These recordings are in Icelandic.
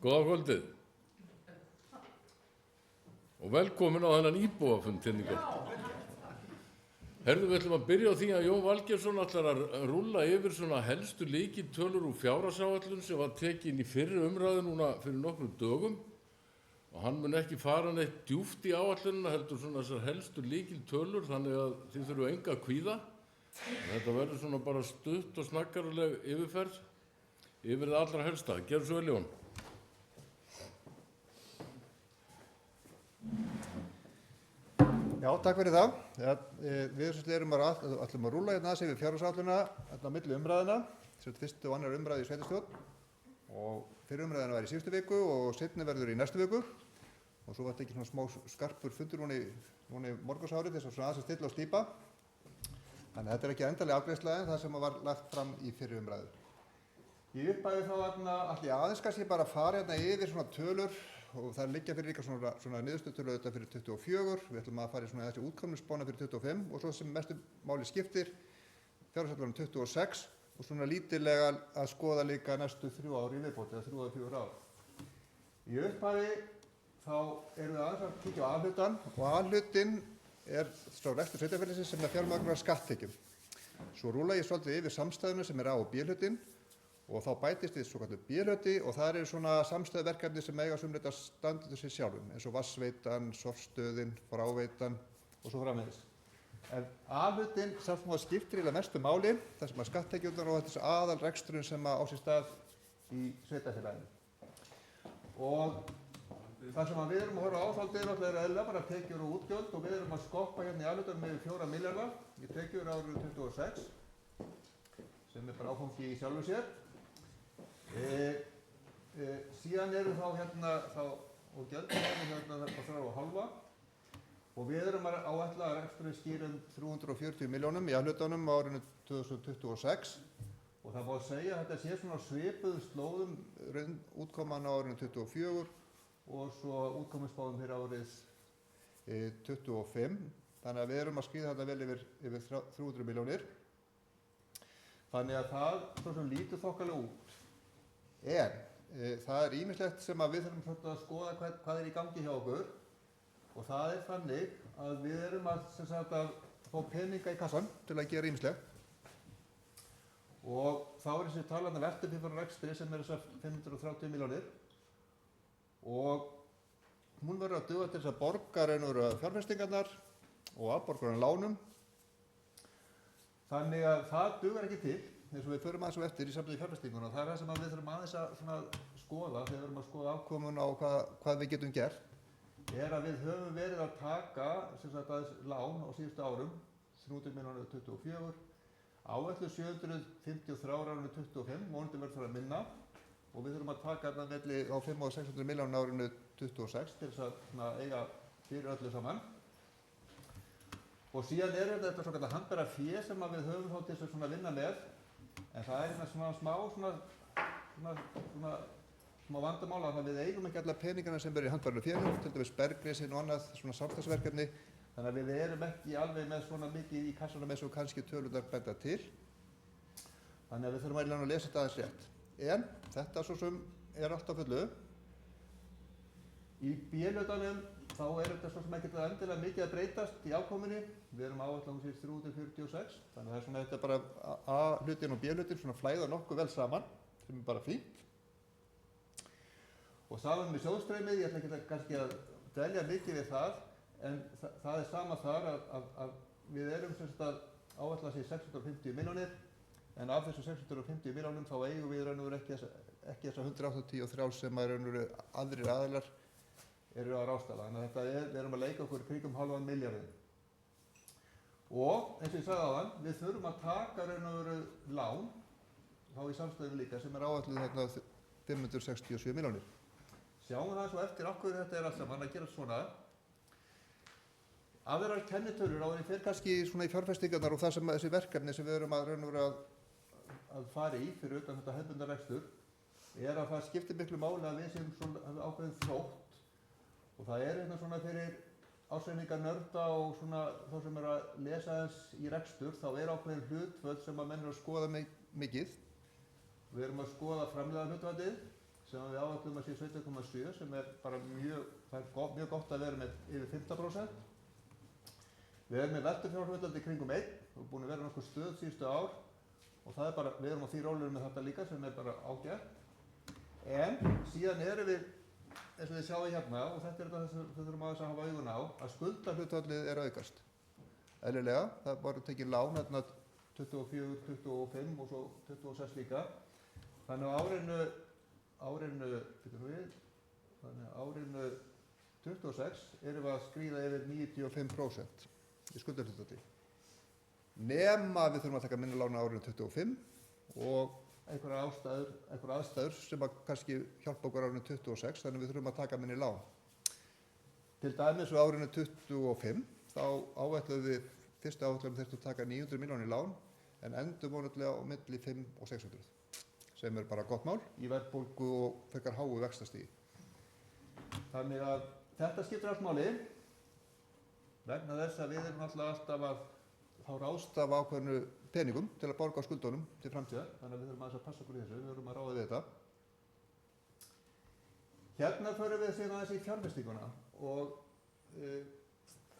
Góða kvöldið og velkomin á þennan íbúafund hérna í kvöld. Herðu, við ætlum að byrja á því að Jón Valgeirsson ætlar að rúlla yfir svona helstu lykiltölur úr fjárhagsáætlun sem var tekin í fyrri umræðu núna fyrir nokkrum dögum og hann mun ekki fara neitt djúpt í áætlunina, heldur svona þessar helstu lykiltölur, þannig að þið þurfum enga að kvíða. Þetta verður svona bara stutt og snaggarleg yfirferð yfir það allra helsta. Gerðu svo vel, Jón. Já, takk fyrir það. Við erum að rúlla hérna aðeins yfir fjárhagsáætlunina hérna á milli umræðina, sem fyrstu og annar umræðu í sveitarstjórn, og fyrri umræðina var í síðustu viku og seinni verður í næstu viku, og svo var þetta ekki svona smá skarpur fundur núna í morgunsárið þess að svona aðeins að stilla og stýpa. Þannig að þetta er ekki endanlega afgreiðsla en það sem var lagt fram í fyrri umræðu. Í upphafi þá ætla ég aðeins kannski bara að fara hérna yfir svona tölur og það liggja fyrir líka svona niðurstöðutölur auðvitað fyrir 24, við ætlum að fara í svona þessi útkomningsspána fyrir 25 og svo sem mestu máli skiptir fjárhagsáætlunin 26 og svona lítillega að skoða líka næstu 3 ár í viðbót eða 3 eða 4 ár. Í upphafi þá erum við aðeins að kíkja á A-hlutann og A-hlutinn er sá rekstur sveitarfélagsins sem er fjármagnar skatttekjum. Svo rúlla ég svolítið yfir samstæðuna sem er A- og B-hlutinn og þá bætist við svokallur B-hluti og það eru svona samstæðuverkefni sem eiga sumrið að standa undir sér sjálfum, eins og vatnsveitan, sorpstöðin, fráveitan og svo framvegis. En A-hlutinn samt sem það skiptir eiginlega mestu máli, þar sem að skatttekjurnar og þessi aðalreksturinn sem á sér stað í sveitarfélaginu. Og það sem við erum að horfa á þá er náttúrulega eðlilega bara tekjur og útgjöld og við erum að skoppa hérna í A-hlutanum með 4 milljarða í tekjur árið 26 sem er bara áfangi í sjálfu sér. Síðan eru þá hérna og gjöldin eru hérna á 3,5 og við erum að áætla að reksturinn skýr 340 milljónum í A-hlutanum á árinu 2026 og það má segja að þetta sé svona svipuðum slóðum útkoman á árinu 24 og svo útkomuspáum fyrir árið 25, þannig að við erum að skýra þetta vel yfir 300 milljónir. Þannig að það svo sem lítur þokkalega út. En það er ýmislegt sem að við þurfum að skoða hvað er í gangi hjá okkur og það er þannig að við erum að fá peninga í kassan til að gera ýmislegt og þá er þessi talandi veltum fyrir rekstri sem er þessar 530 milljónir og hún verður að duga til þess að borga raunverulega fjárfestingarnar og afborgunar lánum. Þannig að það dugar ekki til, eins og við förum aðeins á eftir í sambandi fjárfestinguna og það er það sem við þurfum aðeins að skoða þegar við erum að skoða afkomuna og hvað við getum gert, er að við höfum verið að taka aðeins lán á síðustu árum, 300 milljónir 24, áætlu 753 árinu 25, vonandi verður það að minna og við þurfum að taka þarna milli á 500 og 600 milljónir árinu 26 til þess að eiga fyrir öllu saman. Og síðan er þetta svona handbæra fé sem við höfum þá til þess að vinna með, en það er hérna smá vandamála að við eigum ekki alla peningana sem eru í handbærinu fénu, til dæmis bergrisinn og annað svona samstagsverkefni, þannig að við erum ekki alveg með svona mikið í kassanum eins og kannski tölurnar benda til. Þannig að við þurfum að lesa þetta aðeins rétt. En þetta svo sem er allt á fullu. Í B-hlutanum þá er þetta svo sem ekkert endilega mikið að breytast í afkomunni. Við erum áætla fyrir 346, þannig að það er svona þetta bara A-hlutin og B-hlutin svona flæða nokkuð vel saman, sem er bara fínt. Og saman með sjóðstreymið, ég ætla ekki kannski að dvelja mikið við það, en það er sama þar að við erum að áætla sér 650 milljónir, en af þessu 650 milljónum þá eigum við raunverulega ekki þessa 183 sem raunverulega aðrir aðilar eru að ráðstafa, þannig að við erum að leika okkur kringum halvan milljarðinn. Og eins og ég sagði áðan, við þurfum að taka raunverulega lán, þá í samstæðum líka, sem er áætluð hérna 567 milljónir. Sjáum það svo eftir af hverju þetta er allt saman að gera svona. Aðrar kennitölur á því fer kannski svona í fjárfestingarnar og það sem þessi verkefni sem við erum að raunverulega að fara í fyrir utan þetta hefðbundna rekstur, er að það skiptir miklu máli að við séum svona ákveðin þrótt. Og það er hérna svona fyrir ársreikninga nörda og svona þá sem er að lesa þess í rekstur, þá er ákveðin hlutföll sem að menn eru að skoða mikið. Við erum að skoða framleiðarhlutfallið sem við áætlum að sé 17,7 sem bara mjög gott að vera með yfir 15%. Við erum með veltufjárhlutdeild í kringum 1 og búin að vera nokkuð stöð síðustu ár og það bara, við erum á því rólegur með þetta líka sem bara ágætt. En síðan erum við, eins og þið sjáum hérna, og þetta er þetta sem við þurfum aðeins að hafa augun á, að skuldahlutfallið er aukast. Eðlilega, það var tekið lán hérna 24, 25 og svo 26 líka. Þannig á árinu 26 erum við að skríða yfir 95% í skuldahlutfalli. Nema við þurfum að taka minni lán á árinu 25 og einhverjar aðstæður sem að kannski hjálpa okkur árinu 26, þannig við þurfum að taka minni lán. Til dæmis á árinu 25 þá áætluðum við, fyrstu áætlunum þurftum að taka 900 milljónir lán en endum vonandi á milli 5 og 600 sem bara gott mál í verðbólgu og frekar háu vaxtastigi. Þannig að þetta skiptir allt máli vegna þess að við erum alltaf að þá ráðstafa ákveðnu peningum til að borga á skuldunum til framtíðar, þannig að við þurfum aðeins að passa okkur í þessu, við þurfum að ráða við þetta. Hérna förum við síðan aðeins í fjárfestinguna og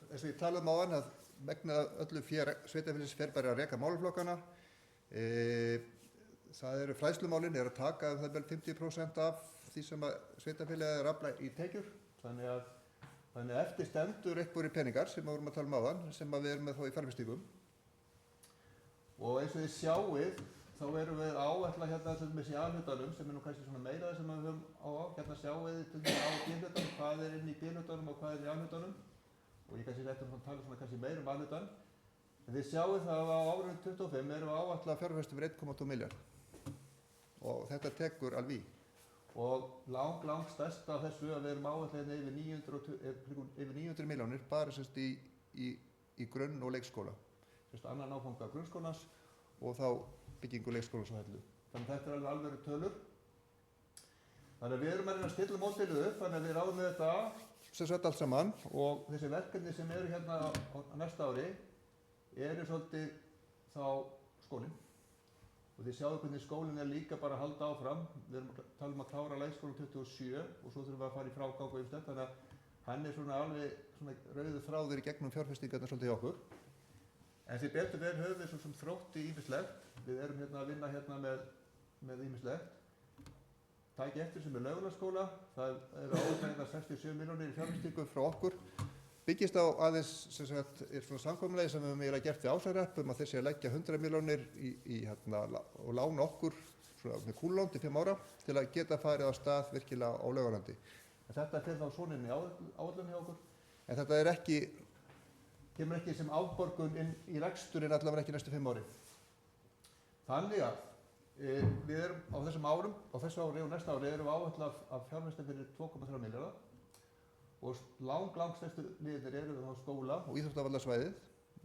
eins og ég talaði um áðan að vegna öllu sveitarfélagsins fer bara að reka málaflokkana. Það eru fræðslumálin að taka það vel 50% af því sem að sveitarfélagið er að afla í tekjur, þannig að eftir stendur einhverjir peningar sem við vorum að tala um áðan sem að við erum með þá í fjárfestingum. Og eins og þið sjáið þá erum við áætla hérna til dæmis í A-hlutanum sem nú kannski svona meira það sem við höfum á. Hérna sjáið þið til dæmis á B-hlutanum hvað inn í B-hlutanum og hvað inn í A-hlutanum og ég kannski réttum að tala svona kannski meira A-hlutan. En þið sjáið það að á árinu 25 erum við áætla fjárfestum fyrir 1,2 milljarð og þetta tekur alveg í. Og lang stærsta af þessu að við erum áætla yfir 900 milljónir bara semst í grunn- og leikskóla. Annan áfanga grunnskólans og þá byggingu leikskólans á Hellu. Þannig að þetta er alveg tölur. Þannig að við erum að reyna að stilla módelið upp, þannig að við ráðum með þetta sem sagt allt saman og þessi verkefni sem eru hérna á næsta ári eru svolítið þá skólinn. Og þið sjáu hvernig skólinn er líka bara að halda áfram. Við erum að tala um að klára leikskólann 27 og svo þurfum við að fara í frágang og ýmislegt, þannig að hann er svona alveg svona rauður þráður í gegnum fjárfestingarnar svolítið hjá okkur. En því betur vel höfum við svo sem þrótt í ýmislegt. Við erum hérna að vinna hérna með ýmislegt. Tæki eftir sem er Laugardalsskóla, það eru áætlanirnar 67 milljónir í fjárfestingu frá okkur. Byggist á aðeins sem sagt er svona samkomulagi sem við höfum eiginlega gert við Ásarhrepp að þeir séu að leggja 100 milljónir og lána okkur svona með kúllón til 5 ára til að geta farið á stað virkilega á Laugalandi. En þetta fer þá svona inn í áætlun hjá okkur. En þetta kemur ekki sem afborgun inn í reksturinn allavega ekki næstu 5 ári. Þannig að við erum á þessum árum, á þessu ári og næsta ári erum við áætla að fjárfesta fyrir 2,3 milljarða og langstærstu liðir eru við á skóla og íþróttavallarsvæðið.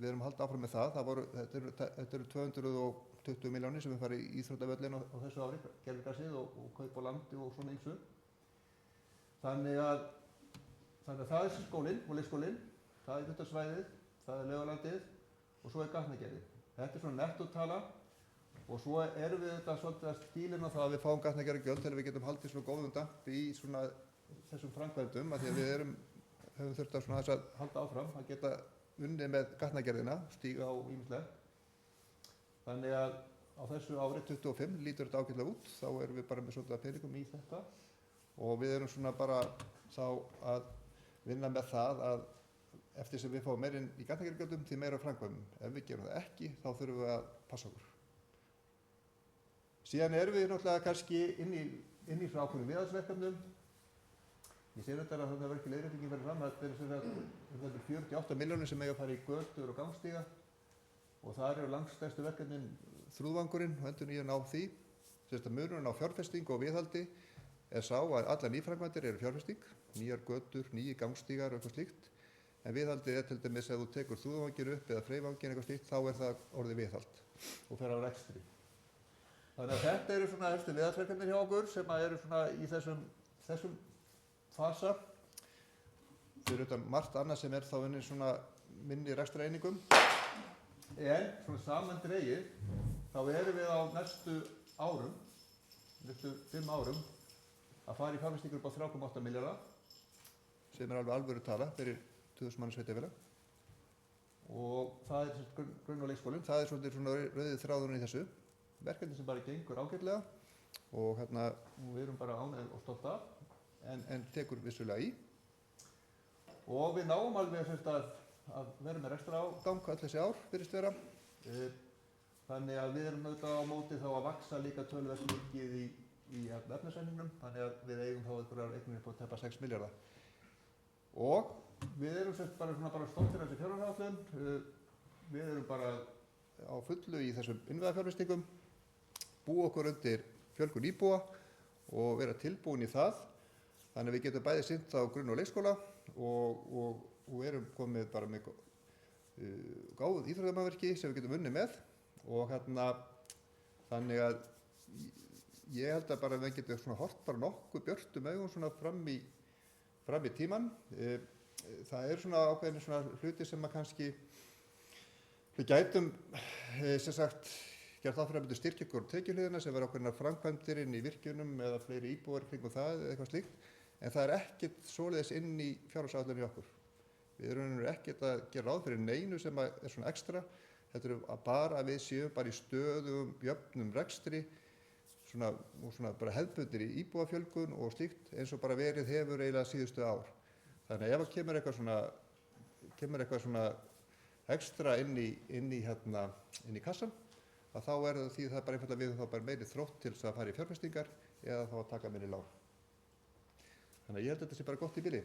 Við erum að halda áfram með það. Þetta eru 220 milljónir sem við farið í íþróttavöllin á þessu ári, gervigrasið og kaup á landi og svona ýmsu. Þannig að það er skólinn og leikskólinn, það er íþróttasvæðið, það er Laugalandið og svo er gatnagerðin. Þetta er svona nettotala og svo erum við þetta svolítið að stílina það að við fáum gatnagerðargjöld til að við getum haldið svona góðum dampi í svona þessum framkvæmdum af því að við höfum þurft að svona þess að halda áfram að geta unnið með gatnagerðina, stíga á ýmislegt. Þannig að á þessu ári 25 lítur þetta ágætlega út, þá erum við bara með svolítið peningum í þetta og við erum svona bara þá að vinna með það að eftir sem við fáum meirinn í gatnagerðargjöldum því meira framkvæmum. Ef við gerum það ekki, þá þurfum við að passa okkur. Síðan erum við náttúrulega kannski inn í frá ákveðnum viðhaldsverkefnum. Ég sé þetta að það verður ekki leiðréttingin verið fram. Þetta eru 48 milljónir sem eiga að fara í götur og gangstíga og þar eru langstærstu verkefnin þrúðvangurinn og endurnýjun á því. Munurinn á fjárfestingu og viðhaldi er sá að allar nýframkvæmdir eru fjárfesting, nýjar götur, nýji gangstígar og eitthvað slíkt. En viðhaldið er til dæmis ef þú tekur þrúðvanginn upp eða freyvanginn eitthvað slíkt, þá er það orðið viðhald og fer á rekstri. Þannig að þetta eru svona helstu viðhaldsverkefnir hjá okkur sem eru svona í þessum fasa. Fyrir utan margt annað sem er þá inni svona minni rekstrareiningum. En svona samandregið þá erum við á næstu 5 árum að fara í fjárfestingur upp á 3,8 milljarða sem alveg alvöru tala fyrir 1000 manna sveitarfélag. Og það grunn- og leikskólinn, það svolítið svona rauðið þráðurinn í þessu. Verkefni sem bara gengur ágætlega og við erum bara ánægð og stolt af, en tekur vissulega í. Og við náum alveg að vera með rekstrarafgang öll þessi ár, virðist vera. Þannig að við erum auðvitað á móti þá að vaxa líka töluvert mikið í efnahagsreikningnum, þannig að við eigum þá einhverjar eignir upp á tæpa 6 milljarða. Og við erum bara stoltir af þessi fjárhagsáætlun. Við erum bara á fullu í þessum innviðafjárfestingum, búa okkur undir fjölgun íbúa og vera tilbúin í það. Þannig að við getum bæði sinnt á grunn- og leikskóla og erum komið bara með gáð íþróttamannvirki sem við getum unnið með. Og þannig að ég held að bara við getum svona horft bara nokkuð björtum augum svona fram í tímann. Það svona ákveðinir svona hluti sem að kannski við gætum sem sagt gert það fyrir að myndu styrkja ykkur tekjuhliðina sem verður ákveðinar framkvæmdir inn í virkjunum eða fleiri íbúar kringum það eða eitthvað slíkt. En það ekkert svoleiðis inn í fjárhagsáætlun í okkur. Við erum ekkert að gera ráð fyrir neinu sem svona ekstra. Þetta að bara að við séum bara í stöðugum, jöfnum rekstri og svona bara hefðbundinni íbúafjölgun og slíkt eins og bara verið hefur eiginlega síðustu ár. Þannig að ef það kemur eitthvað svona ekstra inn í kassan, að þá því það bara einfaldlega við þá bara meiri þrótt til þess að fara í fjárfestingar eða þá að taka minni lán. Þannig að ég held að þetta sé bara gott í bili.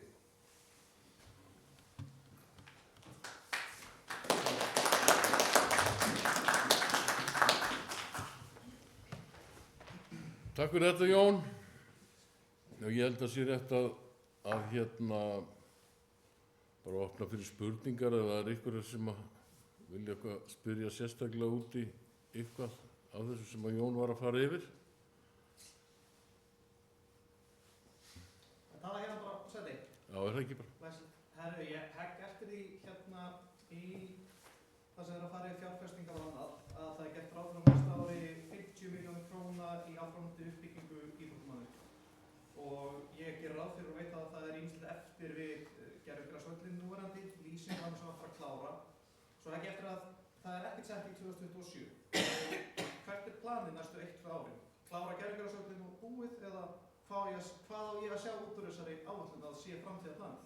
Takk fyrir þetta, Jón. Ég held að sé rétt að bara opna fyrir spurningar eða það einhverjir sem vilja spyrja sérstaklega út í eitthvað af þessu sem að Jón var að fara yfir. Það var bara sæti. Já, það ekki bara. Herru, ég hegg eftir því í það sem að fara í fjárfestingar og annað að það gert ráð fyrir næsta ári 50 milljónir króna í áframhaldandi uppbyggingu íþróttamannvirkja. Og ég ger ráð fyrir og veit að það ýmislegt eftir við gervigrasvöllinn núverandi, lýsing og annars sem að fara að klára. Svo hegg eftir að það ekkert sett í 2027. Hvert planið næstu 1-2 árin? Klára gervigrasvöllinn og búið eða hvað á ég að sjá út úr þessari áætlun að sé framtíðarplanið?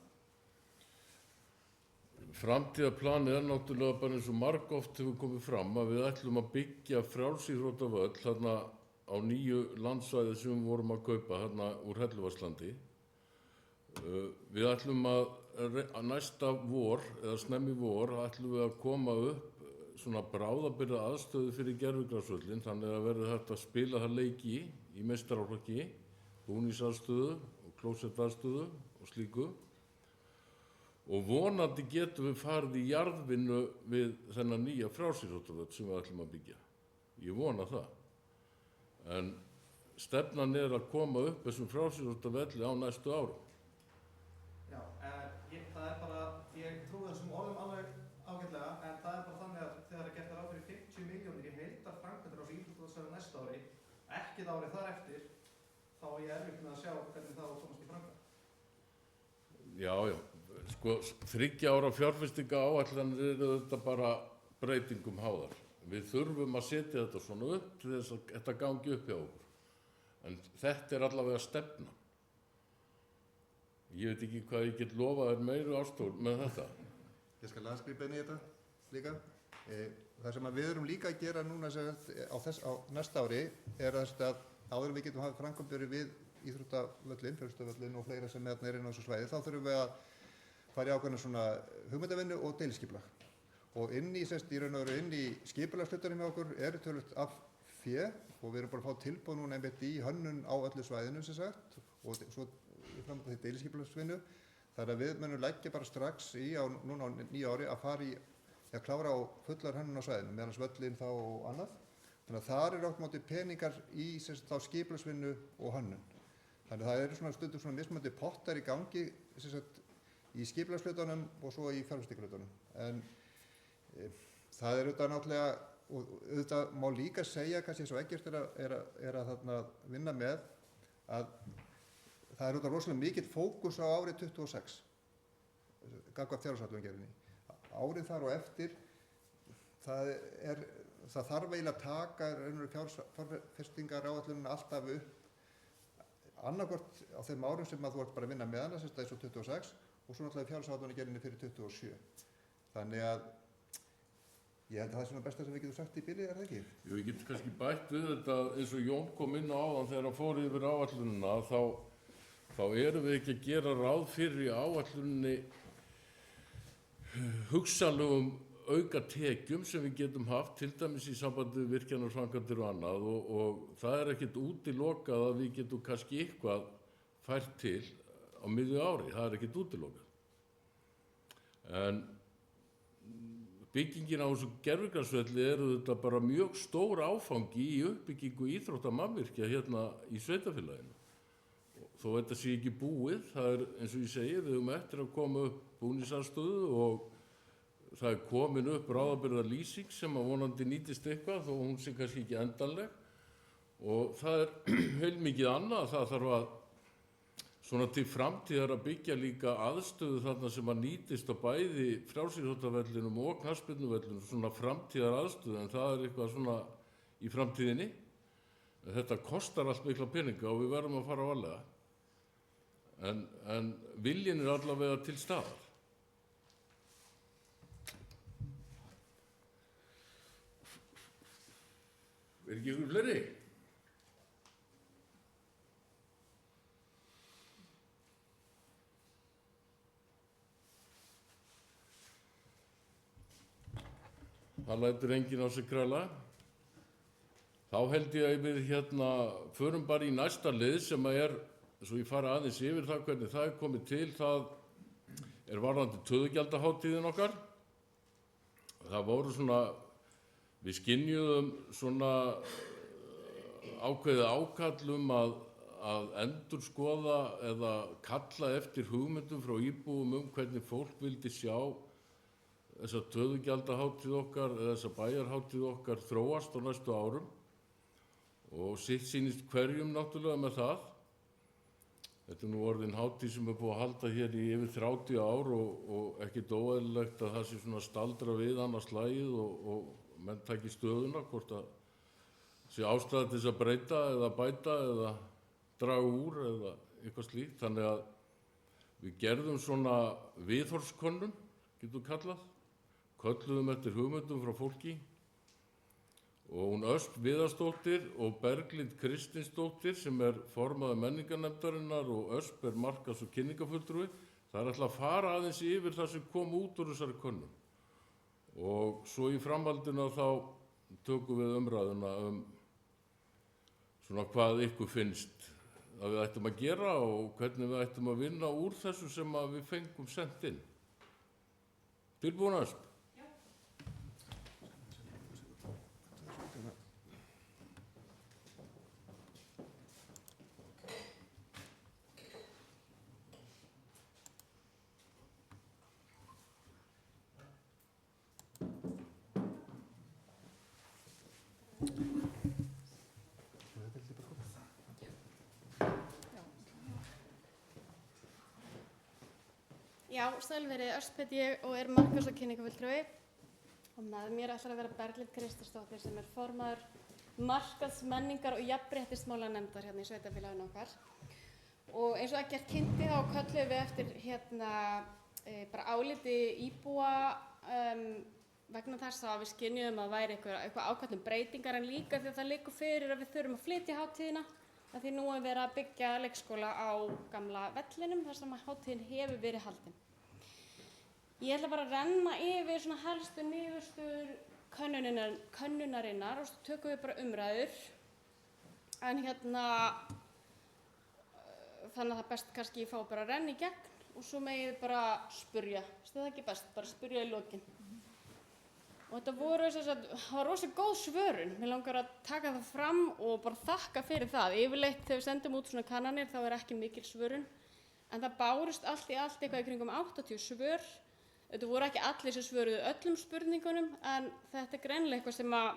Framtíðarplanið náttúrulega bara eins og margoft hefur komið fram að við ætlum að byggja frjálsíþróttavöll þarna á nýju landsvæði sem við vorum að kaupa þarna úr Helluvatnslandi. Við ætlum að næsta vor eða snemmi vor ætlum við að koma upp svona bráðabirgða aðstöðu fyrir gervigrasvöllinn þannig að verði hægt að spila það leiki í meistaraflokki, búningsaðstöðu og klósettaðstöðu og slíku. Og vonandi getum við farið í jarðvinnu við þennan nýja frjálsíþróttavöll sem við ætlum að byggja. Ég vona það. En stefnan að koma upp þessum frjálsíþróttavelli á næstu árum. Já, það bara, ég trúi þessum orðum alveg ágætlega, en það bara þannig að þegar gert ráð fyrir 50 milljónir í heildarframkvæmdir á þessu íþróttavöllsvæði næsta ári, ekki það árið þar eftir, þá ég erfitt með að sjá hvernig það á að komast í framkvæmd. Já. Sko, 3 ára fjárfestinga áætlanir eru þetta bara breytingum háðar. Við þurfum að setja þetta svona upp til þess að þetta gangi upp hjá okkur. En þetta allavega stefna. Ég veit ekki hvað ég get lofað þér meiru Ástþór með þetta. Ég skal aðskrifa inn í þetta líka. Það sem við erum líka að gera núna á næsta ári að áður en við getum hafið framkvæmdir við íþróttavöllinn, fjölstavöllinn og fleira sem er inn á þessu svæði, þá þurfum við að fara í ákveðna svona hugmyndavinnu og deiliskipulag. Og í raun og veru inn í skipulagshlutanum hjá okkur töluvert af fé og við erum bara að fá tilboð núna einmitt í hönnun á öllu svæðinu sem sagt og svo framönda því deiliskipulagsvinnu. Þannig að við munum leggja bara strax núna á nýja ári að fara í að klára á fullar hönnun á svæðinu, meðan völlinn þá og annað. Þannig að þar átt móti peningar í þá skipulagsvinnu og hönnun. Þannig að það svona stundum svona mismunandi pottar í gangi í skipulagshlutanum og svo í fjárfestingarhlutanum. En það auðvitað náttúrulega, og auðvitað má líka segja, kannski eins og Eggert að þarna vinna með, að það er auðvitað rosalega mikill fókus á árið 26 gagnvart fjárhagsáætlunargerðinni. Árið þar og eftir, það þarf eiginlega að taka fjárfestingaráætlunina alltaf upp annarkvort á þeim árum sem þú ert bara að vinna með hana, sem eins og 26 og svo náttúrulega fjárhagsáætlunargerðinni fyrir 27. Þannig að ég held að það er svona besta sem við getum sagt í bili, er það ekki? Jú, ég get kannski bætt við þetta eins og Jón kom inn á áðan þegar hann fór yfir áætlunina, þá erum við ekki að gera ráð fyrir í áætluninni hugsanlegum auka tekjum sem við getum haft, til dæmis í sambandi við virkjanaframkvæmdir og annað og það er ekkert útilokað að við getum kannski eitthvað fært til á miðju ári, það er ekkert útilokað. En byggingin á þessu gervigrasvelli þetta bara mjög stór áfangi í uppbyggingu íþróttamannvirkja hérna í sveitarfélaginu. Þó þetta sé ekki búið, það er eins og ég segi, við höfum eftir að koma upp búningsaðstöðu og það er komin upp bráðabirgðalýsing sem að vonandi nýtist eitthvað þó hún sé kannski ekki endanleg og það er heilmikið annað, það þarf að svona til framtíðar að byggja líka aðstöðu þarna sem að nýtist á bæði frjálsíþróttavellinum og knattspyrnuvellinum, svona framtíðar aðstöðu, en það er eitthvað svona í framtíðinni. Þetta kostar allt mikla peninga og við verðum að fara varlega. En viljinn er allavega til staðar. Er ekki ykkur fleiri? Það lætur enginn á sig kræla. Þá held ég að við förum bara í næsta lið sem er, svo ég fara aðeins yfir það hvernig það er komið til, það er varðandi töðugjaldahátíðin okkar. Það voru svona, við skynjuðum svona ákveðið ákall að endurskoða eða kalla eftir hugmyndum frá íbúum hvernig fólk vildi sjá þessa töðugjaldahátíð okkar eða þessa bæjarhátíð okkar þróast á næstu árum og sitt sýnist hverjum náttúrulega með það. Þetta er nú orðin hátíð sem er búið að halda hér í yfir 30 ár og ekkert óeðlilegt að það sé svona staldra við annað slagið og menn taki stöðuna hvort að sé ástæða til þess að breyta eða bæta eða draga úr eða eitthvað slíkt. Þannig að við gerðum svona viðhorfskönnun, getum kallað, kölluðum eftir hugmyndum frá fólki og hún Ösp Viðarsdóttir og Berglind Kristinsdóttir sem er formaður menningarnefndarinnar og Ösp er markas- og kynningarfulltrúi, það er ætla að fara aðeins yfir það sem kom út úr þessari könnun. Og svo í framhaldinu þá tökum við umræðuna svona hvað ykkur finnst að við ættum að gera og hvernig við ættum að vinna úr þessu sem að við fengum sent inn. Tilbúin Ösp? Já, sælverið Ösp heiti ég og er markas- og kynningarfulltrúi og með mér ætlar að vera Berglind Kristinsdóttir sem er formaður markaðs-, menningar- og jafnréttismálanefndar hérna í sveitarfélaginu okkar. Og eins og Eggert kynnti þá kölluðum við eftir bara áliti íbúa vegna þess að við skynjuðum að væri eitthvað ákall breytingar en líka því að það liggur fyrir að við þurfum að flytja hátíðina. Af því nú er verið að byggja leikskóla á gamla vellinum þar sem hátíðin hefur verið haldin. Ég ætla bara að renna yfir svona helstu niðurstöður könnunarinnar og svo tökum við bara umræður. En þannig að það best kannski ég fá bara að renna í gegn og svo megið þið bara spurja. Það er ekki best, bara spurja í lokin. Og þetta var rosa góð svörun. Mér langar að taka það fram og bara þakka fyrir það. Yfirleitt þegar við sendum út svona kannanir þá er ekki mikil svörun. En það bárust allt í allt eitthvað í kringum 80 svör. Þetta voru ekki allir sem svöruðu öllum spurningunum en þetta er greinilega eitthvað sem að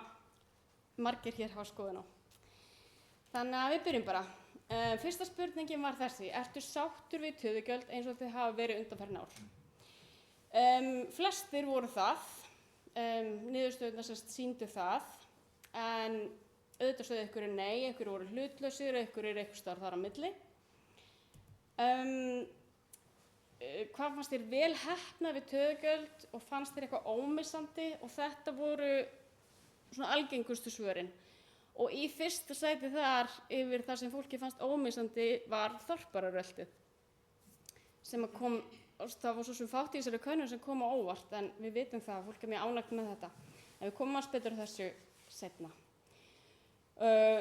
margir hér hafa skoðun á. Þannig að við byrjum bara. Fyrsta spurningin var þessi: ertu sáttur við töðugjöld eins og þau hafa verið undanfarin ár? Flestir voru það, niðurstöðurnar sýndu það, en auðvitað sögðu einhverjir nei, einhverjir voru hlutlausir, einhverjir einhvers staðar þar á milli. Hvað fannst þér vel heppnað við töðugjöld og fannst þér eitthvað ómissandi? Og þetta voru svona algengustu svörin. Og í fyrsta sæti þar yfir það sem fólki fannst ómissandi var þorpararöltið, sem kom, það var svo sem fátt í þessari könnun sem kom á óvart, en við vitum það að fólk mjög ánægt með þetta. En við komum aðeins betur á þessu seinna.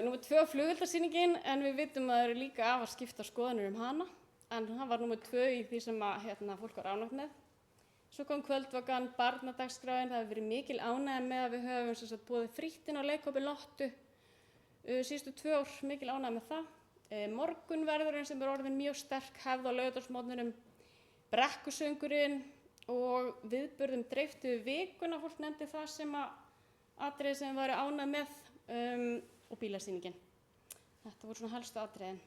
Númer 2 flugeldasýningin, en við vitum að það eru líka afar skiptar skoðanir hana, en það var númer 2 í því sem fólk var ánægt með. Svo kom kvöldvakan, barnadagsskráin, það hefur verið mikil ánægja með að við höfum boðið frítt inn á leikhópi Lottu síðustu 2 ár, mikil ánægja með það. Morgunverðurinn sem orðin mjög sterk hefð á laugardagsmorgnunum, brekkusöngurinn og viðburðum dreiftu vikuna, fólk nefndi það sem atriði sem væri ánægð með, og bílasýningin. Þetta voru svona helstu atriðin.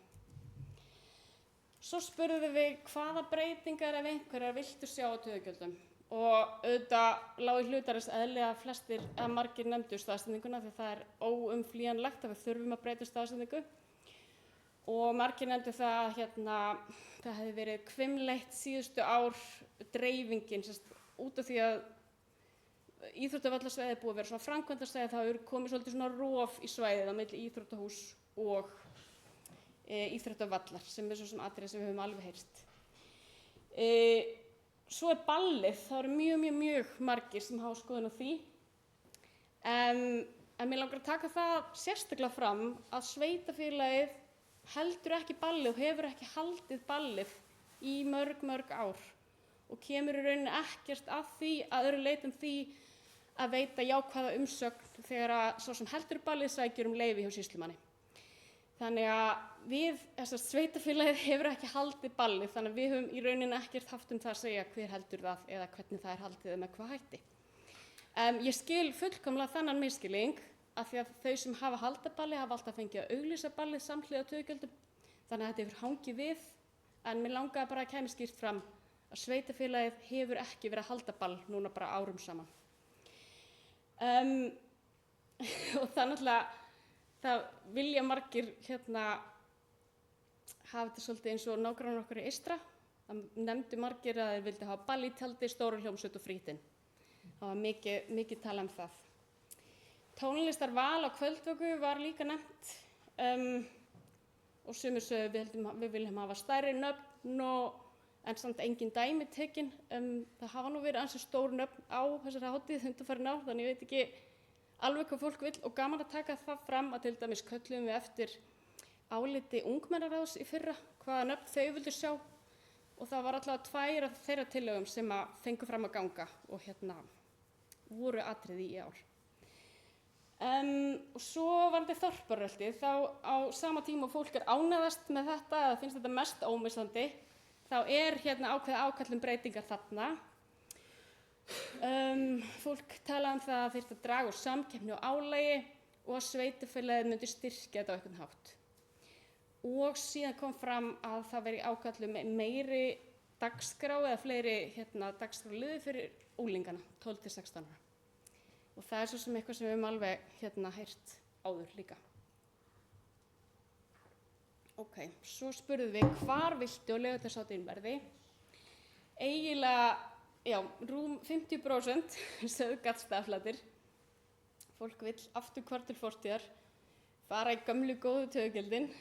Svo spurðum við hvaða breytingar ef einhverjar viltu sjá á töðugjöldum, og auðvitað lá í hlutarins eðli að margir nefndu staðsetninguna því það óumflýjanlegt að við þurfum að breyta staðsetningu, og margir nefndu það að það hefði verið hvimleitt síðustu ár dreifingin, út af því að íþróttavallarsvæðið búið að vera svona framkvæmdasvæði, það hefur komið svolítið svona rof í svæðið á milli íþróttahús og íþróttavallar, sem svo sem atriði sem við höfum alveg heyrt. Svo ballið, það eru mjög margir sem hafa skoðun á því, en mér langar að taka það sérstaklega fram að sveitarfélagið heldur ekki ballið og hefur ekki haldið ballið í mörg ár og kemur í rauninni ekkert að því að öðru leyti en því að veita jákvæða umsögn þegar sá sem heldur ballið sækir leyfi hjá sýslumanni. Þannig að sveitarfélagið hefur ekki haldið ballið, þannig að við höfum í rauninni ekkert haft það að segja hver heldur það eða hvernig það haldið eða með hvað hætti. Ég skil fullkomlega þennan misskilning af því að þau sem hafa haldið ballið hafa alltaf fengið að auglýsa ballið samhliða töðugjöldum, þannig að þetta hefur hangið við, en mér langaði bara að kæmi skýrt fram að sveitarfélagið hefur ekki verið að halda ball núna bara árum saman. Og það náttúrulega, það vilja margir hafa þetta svolítið eins og nágrannar okkar í Eystra. Það nefndu margir að þeir vildu hafa ball í tjaldi, stóra hljómsveit og frítinn. Það var mikið talað það. Tónlistarval á kvöldvöku var líka nefnt, og sumir sögðu við viljum hafa stærri nöfn en samt engin dæmi tekin. Það hafa nú verið ansi stór nöfn á þessari hátíð undanfarin ár, þannig ég veit ekki alveg hvað fólk vill, og gaman að taka það fram að til dæmis kölluðum við eftir áliti ungmennaráðs í fyrra, hvaða nöfn þau vildu sjá, og það var allavega 2 af þeirra tillögum sem fengu fram að ganga og voru atriði í ár. Og svo varðandi þorparöltið, þá á sama tíma og fólk ánægðast með þetta eða finnst þetta mest ómissandi, þá ákveðið ákall breytingar þarna. Fólk talaði það að þyrfti að draga úr samkeppni og álagi og að sveitarfélagið myndi styrkja þetta á einhvern hátt. Og síðan kom fram að það veri ákall meiri dagskrá eða fleiri dagskrárliði fyrir úlingana, 12–16 ára. Og það svo sem eitthvað sem við höfum alveg heyrt áður líka. Ok, svo spurðum við hvar viltu á laugardagshátíðin verði. Eiginlega, rúm 50% sögðu gaddstaðaflatir. Fólk vill aftur hvort til fortíðar fara í gömlu góðu töðugjöldin,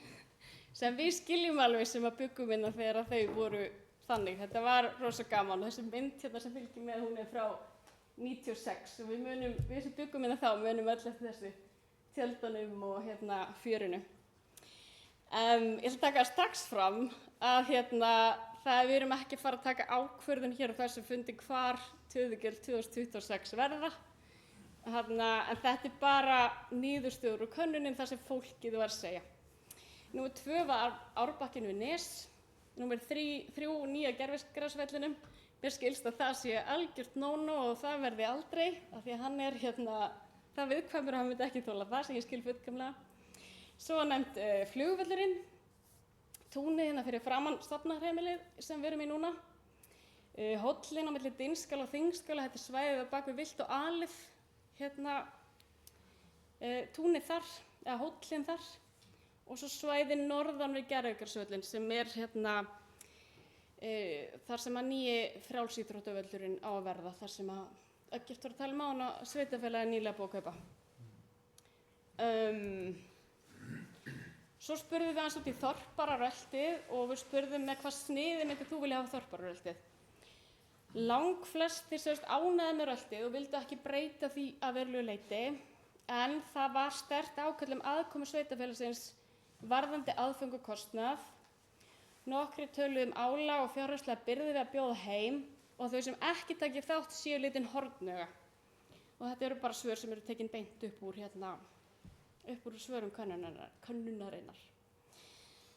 sem við skiljum alveg sem að byggum þegar þau voru þannig. Þetta var rosa gaman og þessi mynd sem fylgir með, hún frá 96 og við sem byggum þá munum öll eftir þessu tjöldunum og fjörinu. Ég ætla að taka strax fram að við erum ekki að fara að taka ákvörðun hér á þessum fundi hvar töðugjöld 2026 verða. En þetta bara niðurstöður úr könnunin þar sem fólkið var að segja. Númer 2 var Árbakkinn við Nes. Númer 3 nýja gervigrasvellinum. Mér skilst að það sé algjört no-no og það verði aldrei, af því að hann það viðkvæmur og hann myndi ekki þola það, sem ég skil fullkomlega. Svo var nefnt flugvöllurinn, túnið hérna fyrir framan stofnarheimilið sem við erum í núna. Hóllinn á milli Dynskala og Þingskála, þetta er svæðið á bak við Villt og Alið, hérna túnið þar, eða hóllinn þar. Og svo svæðið norðan við Gerðvíkursvöllinn sem er hérna þar sem að nýji frjálsíþróttavöllurinn á að verða, þar sem að Eggert var að tala um á hana sveitarfélagið nýlega búið að kaupa. Svo spurðum við aðeins út í þorpararöltið og við spurðum með hvað sniði myndir þú vilja hafa þorpararöltið. Langflestir segðust ánægðir með röltið og vildu ekki breyta því að verulegu leyti, en það var sterkt ákall aðkomu sveitarfélagsins varðandi aðföng og kostnað. Nokkrir töluðu álag og fjárhagslega byrði við að bjóða heim og þau sem ekki takið þátt séu litin hornauga. Og þetta eru bara svör sem eru tekin beint upp úr svörum könnunarinnar.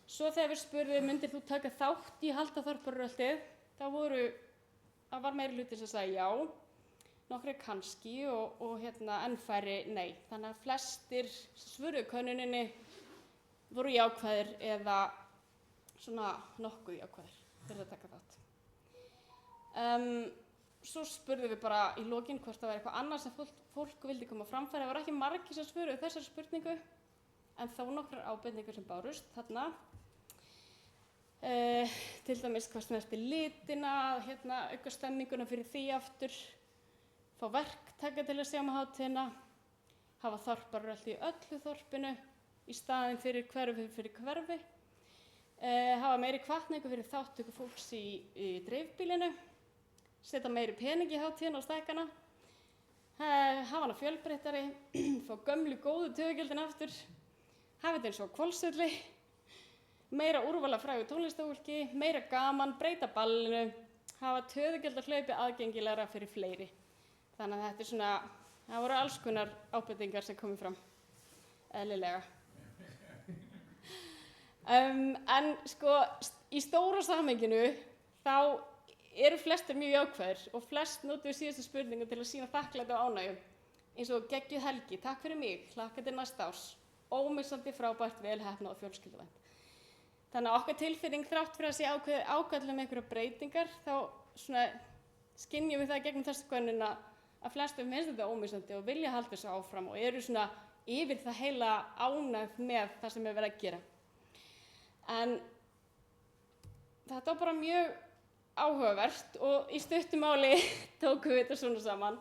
Svo þegar við spurðum myndir þú taka þátt í halda þorpararöltið, það var meiri hluti sem sagði já, nokkrir kannski og enn færri nei. Þannig að flestir sem svöruðu könnuninni voru jákvæðir eða svona nokkuð jákvæðir fyrir að taka þátt. Svo spurðum við bara í lokin hvort það var eitthvað annað sem fólk vildi koma á framfæri. Það voru ekki margir sem svöruðu þessari spurningu, en þó nokkrar ábendingar sem bárust þarna. Til dæmis hvað snerti litina, auka stemminguna fyrir því aftur, fá verktaka til að sjá með hátíðina, hafa þorpararölti í öllu þorpinu í staðinn fyrir hverfi, hafa meiri hvatningu fyrir þátttöku fólks í dreifbýlinu, setja meiri pening í hátíðina og stækkana, hafa hana fjölbreyttari, fá gömlu góðu töðugjöldin aftur, hafa þetta eins og Hvolsvelli, meira úrval af frægu tónlistafólki, meira gaman, breyta ballinu, hafa töðugjaldahlaupi aðgengilegra fyrir fleiri. Þannig að þetta er svona, það voru alls konar ábendingar sem komu fram, eðlilega. En sko, í stóra samhenginu þá eru flestir mjög jákvæðir og flest notuðu síðustu spurningu til að sýna þakklæti og ánægju. Eins og geggjuð helgi, takk fyrir mig, hlakka til næsta árs, ómissandi, frábært, vel heppnað og fjölskylduvænt. Þannig að okkar tilfinning þrátt fyrir að sé ákall einhverjar breytingar, þá svona skynjum við það gegnum þessu könnun að flestum finnst þetta ómissandi og vilja halda þessu áfram og eru svona yfir það heila ánægð með það sem er verið að gera. En þetta var bara mjög áhugavert og í stuttu máli tókum við þetta svona saman.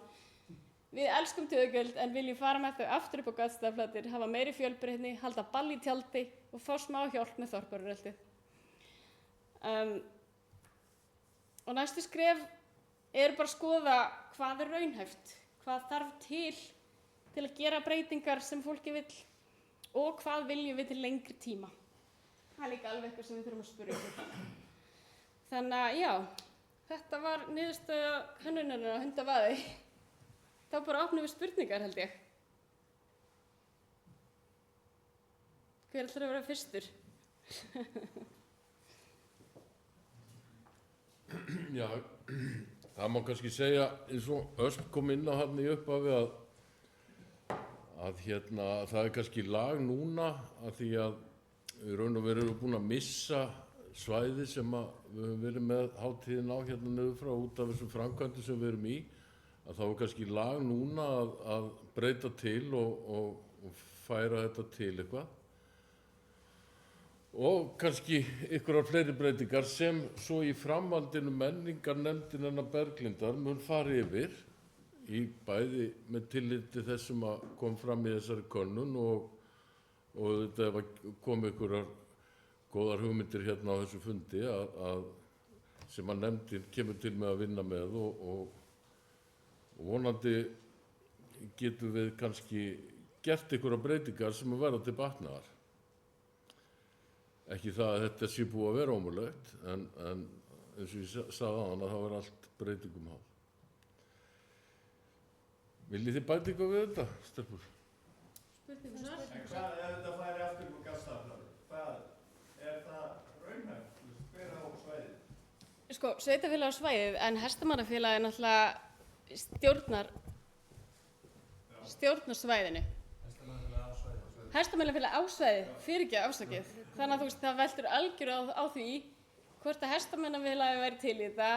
Við elskum töðugjöld en viljum fara með þau aftur upp á Gaddstaðaflatir, hafa meiri fjölbreytni, halda ball í tjaldi og fá smá hjálp með þorpararöltið. Og næstu skref eru bara að skoða hvað er raunhæft, hvað þarf til að gera breytingar sem fólki vill og hvað viljum við til lengri tíma. Það er líka alveg eitthvað sem við þurfum að spyrja ykkur. Þannig að já, þetta var niðurstaða könnunarinnar á Hundavaði. Þá bara opnum við spurningar held ég. Hver ætlar að vera fyrstur? Já, það má kannski segja eins og Ösp kom inn á hann í upphafi að það er kannski lag núna að því að í raun og veru erum við búin að missa svæði sem við höfum verið með hátíðin á hérna niður frá út af þessum framkvæmdum sem við erum í, að þá er kannski lag núna að breyta til og færa þetta til eitthvað. Og kannski einhverjar fleiri breytingar sem svo í framhaldinu menningarnefndin hennar Berglindar mun fara yfir í bæði með tilliti þess sem kom fram í þessari könnun og þetta kom einhverjar góðar hugmyndir hérna á þessu fundi sem að nefndin kemur til með að vinna með og vonandi getum við kannski gert einhverjar breytingar sem að verða til batnaðar. Ekki það að þetta sé búið að vera ómögulegt, en eins og ég sagði áðan að það var allt breytingum háð. Viljið þið bæta eitthvað við þetta, stelpur? Spurningu svar? En hvað ef þetta færi aftur upp á Gaddstaðaflatir? Er það raunhæft? Hver á svæðið? Sko, sveitarfélag á svæðið, en hestamannafélagið náttúrulega stjórnar svæðinu. Hestamannafélag ásvæði, fyrirgefðu afsakið. Þannig að þú veist, það veltur algjörlega á því hvort að hestamannafélagi væri til í þetta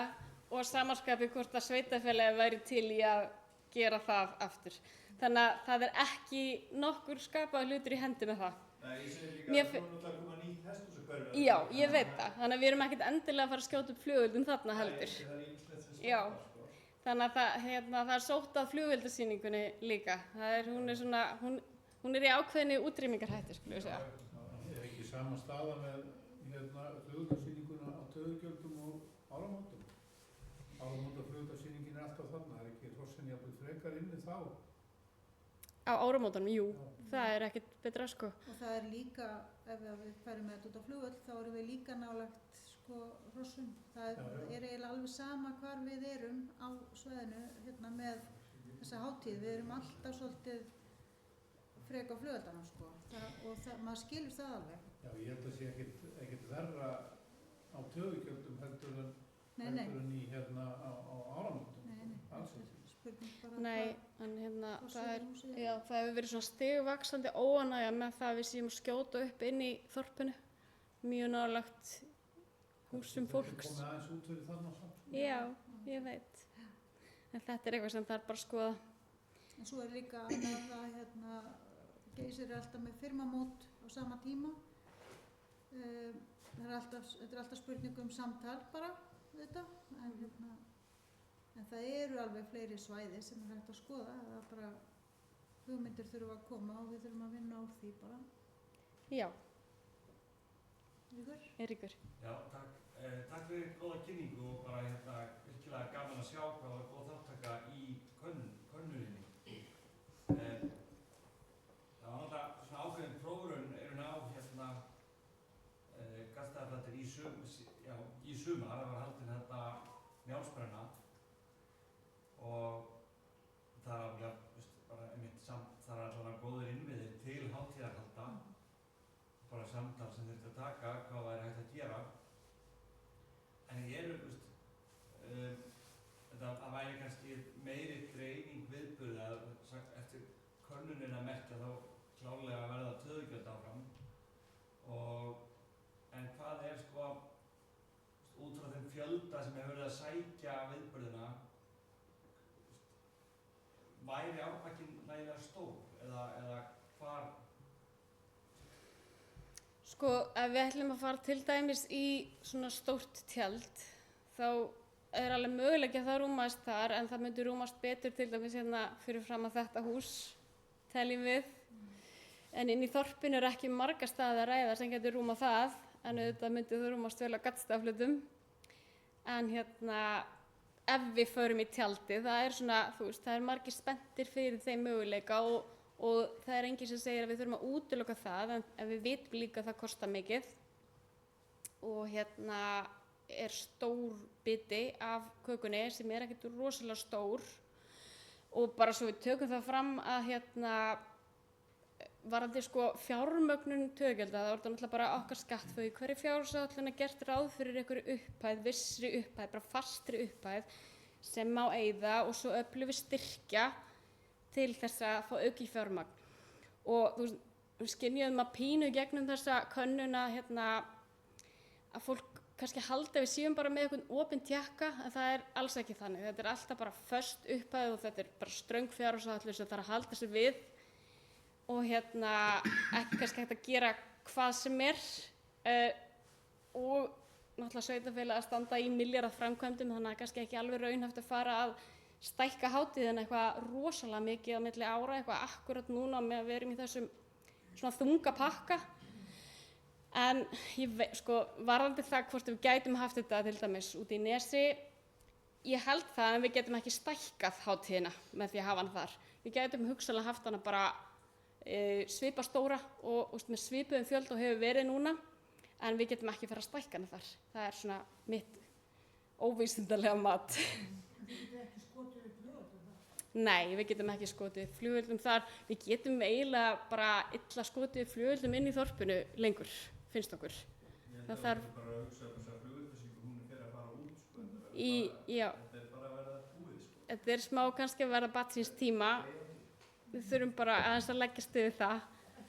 og samanskapi hvort að sveitarfélagi væri til í að gera það aftur. Þannig að það er ekki nokkur skapaður hlutur í hendi með það. Nei, ég segi líka að þú erum náttúrulega að koma nýtt hesthúsahverfi. Já, ég veit það. Þannig að við erum ekkert endilega að fara að skjóta upp flugvöldum þarna heldur. Nei, það er ýmislegt sem Já. stoppar, sko. Þannig að það er sótt að flugveldasýningunni líka. Hún er í ákveðinni útrýmingarhættu, skulum við segja. Er ekki sama staða með flugvöldasýninguna á Töðugjöldum og áramótum? Áramótaflugvöldasýningin er alltaf þarna, er ekki hrossin jafnvel frekar inni þá? Á áramótunum, jú. Það er ekkert betra, sko. Og það er líka, ef við færum með þetta út á flugvöll, þá erum við líka nálægt hrossum. Það er eiginlega alveg sama hvar við erum á svæðinu hérna með þessa hátíð. Við erum alltaf svolítið frek á flugvöldanum, sko. Maður skilur það alveg. Já, ég held að sé ekkert verra á Töðugjöldum heldur en í á áramótum. Nei. Alls ekki. Spurning bara Nei, en það hefur verið svona stigvaxandi óánægja með það að við séum að skjóta upp inn í þorpinu, mjög nálægt húsum fólks. Það er komið aðeins út fyrir þarna samt. Já, ég veit. En þetta er eitthvað sem það er bara að skoða. En svo er líka annað að Geysir er alltaf með firmamót á sama tíma. Þetta er alltaf spurning samtal bara, þetta. En það eru alveg fleiri svæði sem er hægt að skoða. Það er bara hugmyndir þurfa að koma og við þurfum að vinna úr því bara. Já. Eiríkur? Já, takk. Takk fyrir góða kynningu og bara virkilega gaman að sjá hvað var góð þáttaka í könnuninni. Það var náttúrulega svona ákveðin prófraun á Gaddstaðaflatir í sumar. Það var haldin Njálsbrenna og það er bara einmitt það er allavega góðir innviðir til hátíðarhalda. Bara samtal sem þurfti að taka, hvað væri hægt að gera. En það væri kannski meiri dreifing viðburða eftir könnunina merkja þá klárlega að verða Töðugjöld áfram. En hvað er út frá þeim fjölda sem hefur verið að sækja viðburðina, væri Árbakkinn nægilega stór eða hvar? Sko, ef við ætlum að fara til dæmis í svona stórt tjald, þá er alveg möguleiki að það rúmast þar, en það myndi rúmast betur til dæmis fyrir fram að þetta hús, teljum við. En inn í þorpinu er ekki marga staði að ræða sem getur rúmað það, en auðvitað myndi það rúmast vel á Gaddstaðaflötum. En ef við förum í tjaldi, það er svona, það er margir spenntir fyrir þeim möguleika og það er enginn sem segir að við þurfum að útiloka það, en við vitum líka að það kostar mikið. Og er stór biti af kökunni sem er ekkert rosalega stór. Og bara svo við tökum það fram að varðandi fjármögnun Töðugjalda, það var náttúrulega bara okkar skattfé. Í hverri fjárhagsáætlun er gert ráð fyrir einhverju upphæð, vissri upphæð, bara fastri upphæð sem má eyða og svo öflum við styrkja til þess að fá aukið fjármagn. Og við skynjuðum að pínu gegnum þessa könnuna að fólk kannski halda við séum bara með einhvern opinn tékka, en það er alls ekki þannig. Þetta er alltaf bara föst upphæð og þetta er bara ströng fjárhagsáætlun sem þarf að halda sig við. Og ekki kannski hægt að gera hvað sem er og náttúrulega sveitarfélag að standa í milljarða framkvæmdum, þannig að kannski ekki alveg raunhæft að fara að stækka hátíðina eitthvað rosalega mikið á milli ára, eitthvað akkurat núna með að við erum í þessum svona þunga pakka. En varðandi það hvort við gætum haft þetta til dæmis út í Nesi, ég held það, en við getum ekki stækkað hátíðina með því að hafa hana þar. Við gætum hugsanlega haft hana bara svipa stóra og með svipuðum fjölda og hefur verið núna, en við getum ekki fara að stækka hana þar. Það er svona mitt óvísindalega mat. Við getum ekki skotið upp flugvöldum þar? Nei, við getum ekki skotið upp flugvöldum þar. Við getum eiginlega bara illa skotið upp flugvöldum inn í þorpinu lengur, finnst okkur. Það þarf bara að hugsa þessa flugvöldasýningu, hún er fyrir að fara út, Já. Þetta er bara að verða búið, Þetta er smá kannski að verða barn síns tíma. Við þurfum bara aðeins að leggjast yfir það.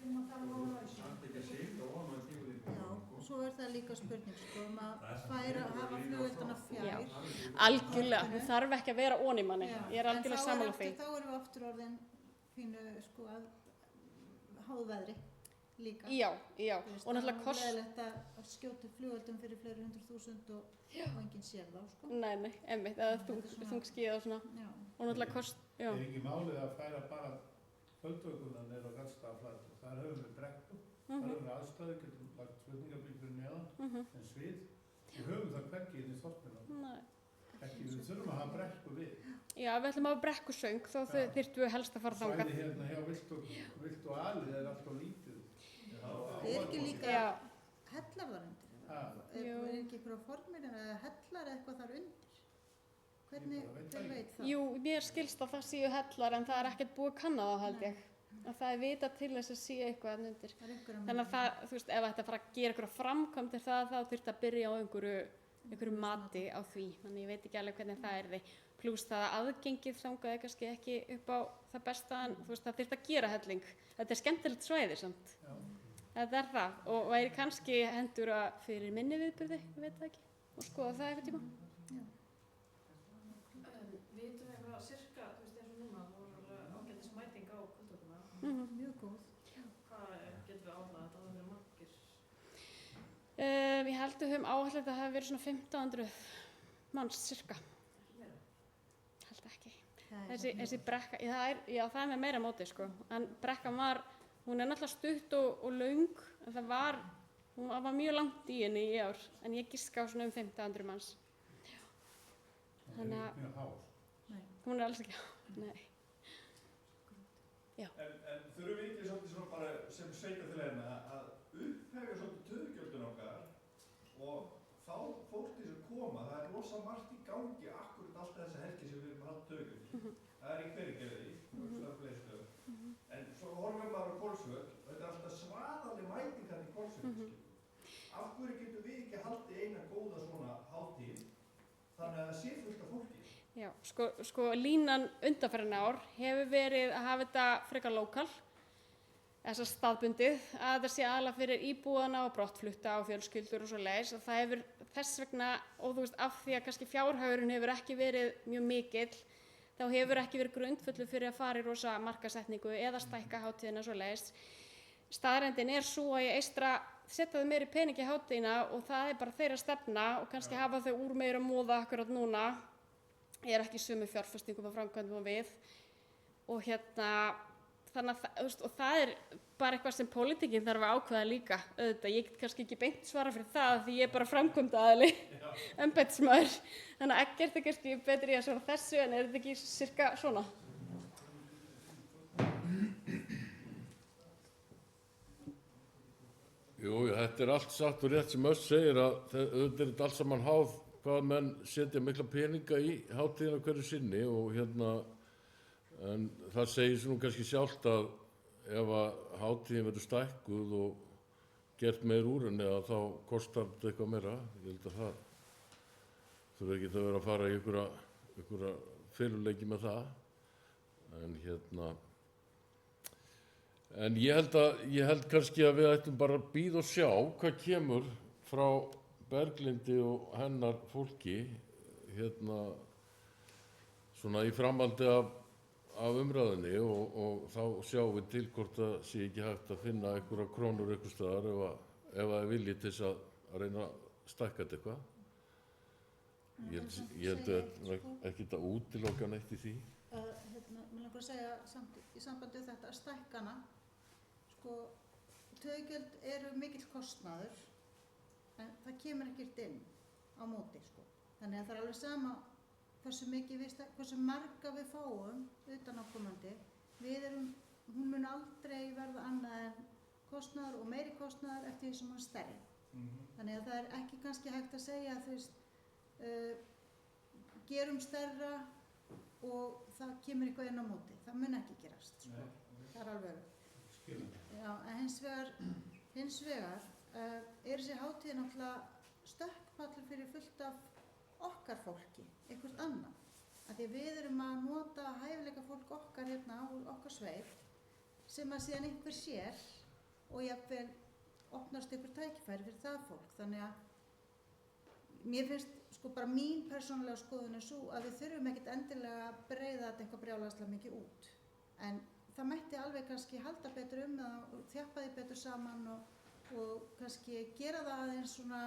Samt ekki að synda ofan á tímulínu. Já, svo er það líka spurning sko að hafa flugveldana fjær. Algjörlega, hún þarf ekki að vera ón í manni. Já, Ég er algjörlega sammála því. En þá erum við aftur orðin pínu sko að háðu veðri líka. Já, og náttúrulega kost... Það er leiðilegt að skjóta flugveldum fyrir fleiri 100.000 og enginn sér þá sko. Nei, einmitt, eða þungskíða og svona. Já. Og náttúrulega kost... Já. Er ekki málið að færa bara kvöldvökunar niður á Gaddstaðaflati? Þar höfum við brekku, þar höfum við aðstæðu, getum lagt flutningabíl fyrir neðan, en svið. Við höfum það hvergi inn í þorpinu. Nei. Ekki, við þurfum að hafa brekku við. Já, við ætlum að hafa brekkusöng, þá þyrftum við helst að fara þangað. Svæði hérna hjá Vilt og Alið er alltaf lítið. Það er ekki líka hellar þar undir. Er ekki eitthvað formir eða hellar eða eitthvað þar undir? Hvernig, hver veit það? Jú, mér skilst að það séu hellar en það er ekkert búið að kanna það held ég. Að það er vita til þess að sé eitthvað undir. Þannig að það, þú veist, ef þetta fara að gera eitthvað framkvæmdir það, þá þurft að byrja á einhverju mati á því. Þannig ég veit ekki alveg hvernig það er því. Plús það að aðgengið þangað er kannski ekki upp á það besta en þú veist, það þurft að gera helling. Þetta er skemmtilegt svæði samt. Já. Þetta er það og væri kannski hendur að fyrir minni viðburði, ég veit það ekki, og skoða það eitthvað tíma. Vitum við eitthvað sirka, þú veist eins og núna, það voru ágætis mæting á kvöldvökunna. Mjög góð. Hvað getum við áhugað að það verður margir? Ég held að við höfum áhugað að það hafi verið svona 1500 manns sirka. Held ekki. Þessi brekka, það er með meira móti sko, en brekkan var, hún er náttúrulega stutt og löng, en hún var mjög langt í henni í ár, en ég giska á svona 1500 manns. Þannig að mjög há. hún er alls ekki há, nei. En þurfum við ekki svolítið svona bara sem sveitarfélagina að upphefja svolítið töðugjöldun okkar og þá fólki sem koma, það er rosa margt í gangi akkurat alltaf þessa helgi sem við erum að halda töðugjöld. Það er í Hveragerði, en svo horfum maður á Hvolsvöll og þetta er alltaf svaðaleg mætingar í Hvolsvöll. Af hverju getum við ekki haldið eina góða svona hátíð þannig að það sé fullt af fólki? Já, sko línan undanfarin ár hefur verið að hafa þetta frekar lokal, þess að staðbundið, að þetta sé aðalega fyrir íbúana og brottflutta og fjölskyldur og svo leiðis og það hefur þess vegna, og þú veist af því að kannski fjárhagurinn hefur ekki verið mjög mikill, þá hefur ekki verið grundvöllur fyrir að fara í rosa markasetningu eða stækka hátíðina svo leiðis. Staðreyndin er svo að í Eystra setja þau meiri pening í hátíðina og það er bara þeirra stefna og kannski hafa þau úr meira móða akkurat núna. Ég er ekki sömu fjárfestingum að framkvæmdum við og þannig að það er bara eitthvað sem pólitíkin þarf að ákveða líka auðvitað, ég get kannski ekki beint svara fyrir það því ég er bara framkvæmdaaðili, embættismaður, þannig að ekkert er kannski betri að svara þessu en er þetta ekki sirka svona? Jú, þetta er allt satt og rétt sem Öss segir að auðvitað er þetta allt saman háð hvað menn setja mikla peninga í hátíðina hverju sinni og en það segir svo nú kannski sjálft að ef að hátíðin verður stækkuð og gert meir úr henni að þá kostar þetta eitthvað meira. Ég held að það þurfa ekki að vera að fara í einhverja fyrirleiki með það. En ég held kannski að við ættum bara að bíða og sjá hvað kemur frá Berglindi og hennar fólki svona í framhaldi af umræðinni og þá sjáum við til hvort það sé ekki hægt að finna einhverja krónur einhvers staðar ef það er vilji til þess að reyna að stækka þetta eitthvað. Ég held að ekki þetta útiloka neitt í því. Mér langar að segja samt í sambandi við þetta að stækkana, sko, töðugjöld eru mikill kostnaður en það kemur ekkert inn á móti, sko. Þannig að það er alveg sama hversu marga við fáum utanaðkomandi, hún mun aldrei verða annað en kostnaður og meiri kostnaður eftir því sem hann stærri. Þannig að það er ekki kannski hægt að segja að þú veist, gerum stærra og það kemur eitthvað inn á móti. Það mun ekki gerast, sko. Það er alveg. Já, en hins vegar er þessi hátíð náttúrulega stökkpallur fyrir fullt af okkar fólki, einhvert annan. Af því við erum að nota hæfileika fólk okkar hérna úr okkar sveit sem að síðan einhver sér og jafnvel opnast ykkur tækifæri fyrir það fólk. Þannig að mér finnst sko bara mín persónulega skoðun er svo að við þurfum ekkert endilega að breiða þetta eitthvað brjálæðislega mikið út. En það mætti alveg kannski halda betur það og þjappa því betur saman og kannski gera það aðeins svona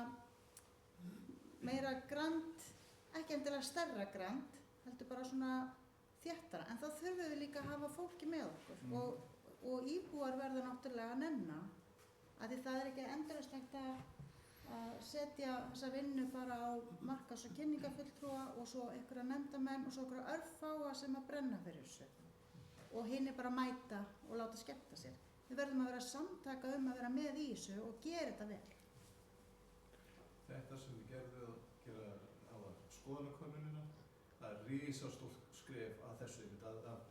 meira grand, ekki endilega stærra grand, heldur bara svona þéttara. En þá þurfum við líka að hafa fólki með okkur og íbúar verða náttúrulega að nenna, af því það er ekki endalaust hægt að setja þessa vinnu bara á markas- og kynningarfulltrúa og svo einhverja nefndamenn og svo einhverja örfáa sem að brenna fyrir þessu og hinn er bara að mæta og láta skemmta sér. Við verðum að vera samtaka að vera með í þessu og gera þetta vel. Þetta sem við gerðum á skoðanakönnunina, það er risastórt skref að þessu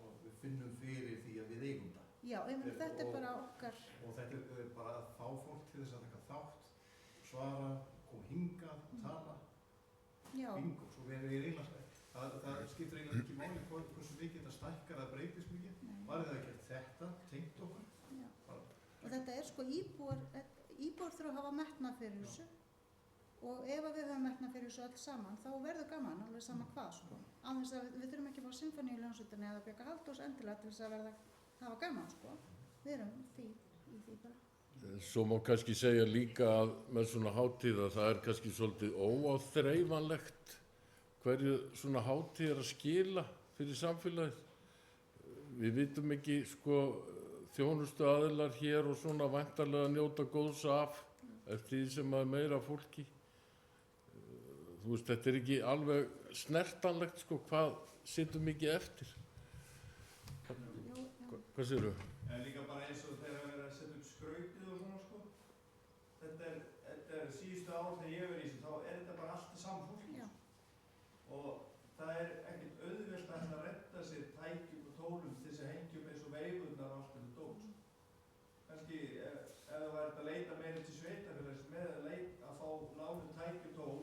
og við finnum fyrir því að við eigum það. Já, þetta er bara okkar. Og þetta er bara að fá fólk til þess að taka þátt, svara, koma hingað, tala, bingo. Svo við erum eiginlega, það skiptir eiginlega ekki máli hversu mikið þetta stækkar að breytist mikið. Bara það að gera þetta, tengt okkur. Og þetta er sko íbúar þurfa að hafa metnað fyrir þessu og ef við höfum metnað fyrir þessu öll saman þá verður gaman, alveg sama hvað sko. Annars að við þurfum ekki að fá Sinfóníuhljómsveitina eða Bjarka Halldórs endilega til þess að hafa gaman sko. Við erum í því bara. Svo má kannski segja líka að með svona hátíð að það er kannski svolítið óáþreifanlegt hverju svona hátíð er að skila fyrir samfélagið. Við vitum ekki sko þjónustu aðilar hér og svona væntanlega njóta góðs af eftir því sem að meira fólki. Þú veist, þetta er ekki alveg snertanlegt sko hvað situr mikið eftir. Hvað segirðu? En líka bara eins og þegar við erum að setja upp skrautið og svona sko. Þetta er síðustu ár þegar ég verið í þessu, þá er þetta bara allt í saman fólki. Og það er ekkert auðvelt að redda sér tækjum og tólum til þess að hengja upp eins og veifurnar og allt þetta dót. Kannski ef það væri að leita meira til sveitafélags með að fá lánuð tækjum tól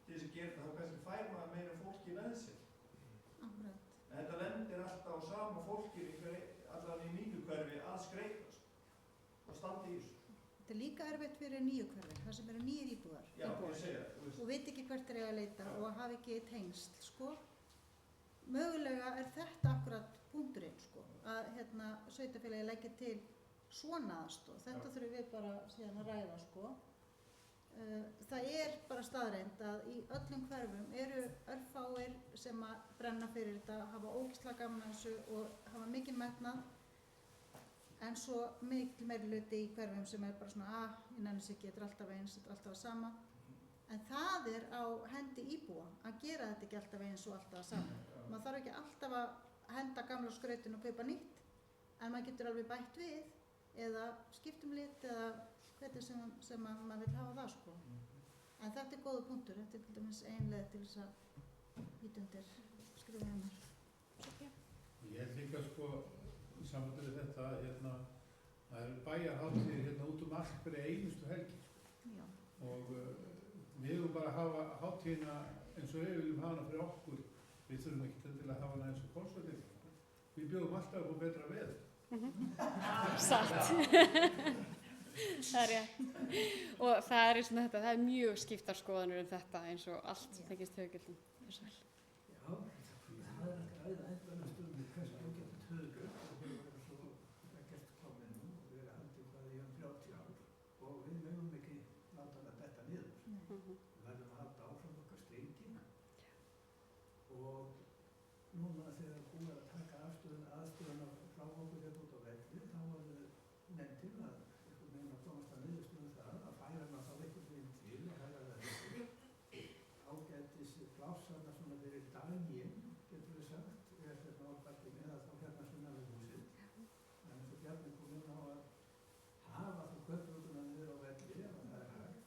til þess að gera þetta, þá kannski fær maður meira fólki með sér. Akkurat. En þetta lendir alltaf á sama fólkinu allan í mínu hverfi að skreitast og standa í þessu. Þetta er líka erfitt fyrir nýju hverfi, það sem eru nýjir íbúar. Já, ég segja það. Og veit ekki hvert er að leita og hafi ekki tengsl, sko. Mögulega er þetta akkurat punkturinn, sko, að sveitarfélagi leggja til svona aðstoð. Þetta þurfum við bara síðan að ræða, sko. Það er bara staðreynd að í öllum hverfum eru örfáir sem að brenna fyrir þetta, hafa ógeðslega gaman að þessu og hafa mikinn metnað, en svo mikil meirihluti í hverfum sem er bara svona ég nenni sig ekki, þetta er alltaf eins, þetta er alltaf það sama. En það er á hendi íbúa að gera þetta ekki alltaf eins og alltaf það sama. Maður þarf ekki alltaf að henda gamla skrautinu og kaupa nýtt, en maður getur alveg bætt við eða skiptum lit eða hvernig sem maður vil hafa það sko. En þetta er góða punktur, þetta er til dæmis ein leið til þess að ýta undir skrifa hennar. Ég held líka sko í sambandi við þetta það eru bæjarhátíðir út allt fyrir einustu helgi sko. Já. Og við höfum bara að hafa hátíðina eins og við viljum hafa hana fyrir okkur. Við þurfum ekki til að hafa hana eins og konsertin. Við bjóðum alltaf upp á betra veður. Satt. Það er rétt. Og það er eins og þetta, það er mjög skiptar skoðanir þetta eins og allt sem tengist höfugjöldum. Já, það er ekki ræða endalaust hvers ágætt höfugjöld og við erum svo gert komið nú og við erum haldið hvað í 30 ár og við mögum ekki láta það detta niður. Við verðum að halda áfram okkar strengi og núna þegar búið að taka aðstöðuna frá okkur út á velli þá var nefndin að komast að niðurstöðu það að færa hana þá einhvern veginn til og hæra það ágætis plássarna svona fyrir daginn, getur við sagt, á bakkinni eða þá sunnan við húsið. En eins og Bjarni kom inn á að hafa þá kaupbrúkuna niður á velli ef það er hægt.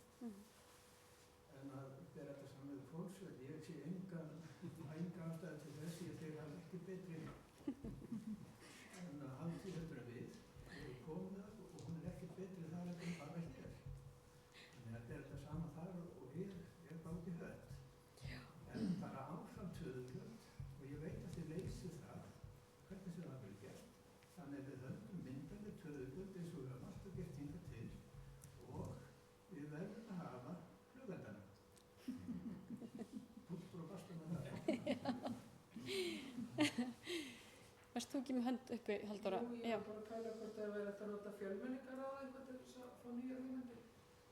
þú ekki með hönd uppi, Halldóra? Jú, ég var bara að pæla hvort það væri hægt að nota fjölmenningarráð eitthvað til þess að fá nýjar hugmyndir.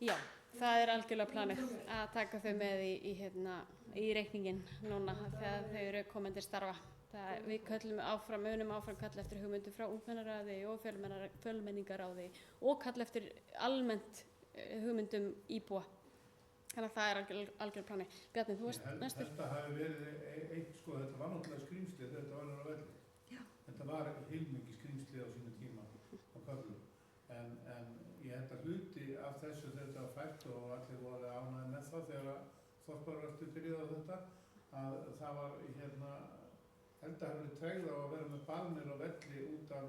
Já, það er algjörlega planið að taka þau með í reikningin núna þegar þau eru komin til starfa. Við köllum munum áfram kalla eftir hugmyndum frá ungmennaráði og fjölmenningaráði og kalla eftir almennt hugmyndum íbúa. Þannig að það er algjörlega planið. Bjarni, þú varst næstur. Þetta hafi verið eitt, sko, þetta var náttúrulega skrýmslið, þetta var á velli. Já. Þetta var heilmikið skrýmslið á sínu tíma á köflum. En ég held að hluti af þessu þegar þetta var fært og allir voru ánægðir með það þegar þorparvöldu byrjuði á þetta, að það var held að hafa verið tregð á að vera með banir á velli út af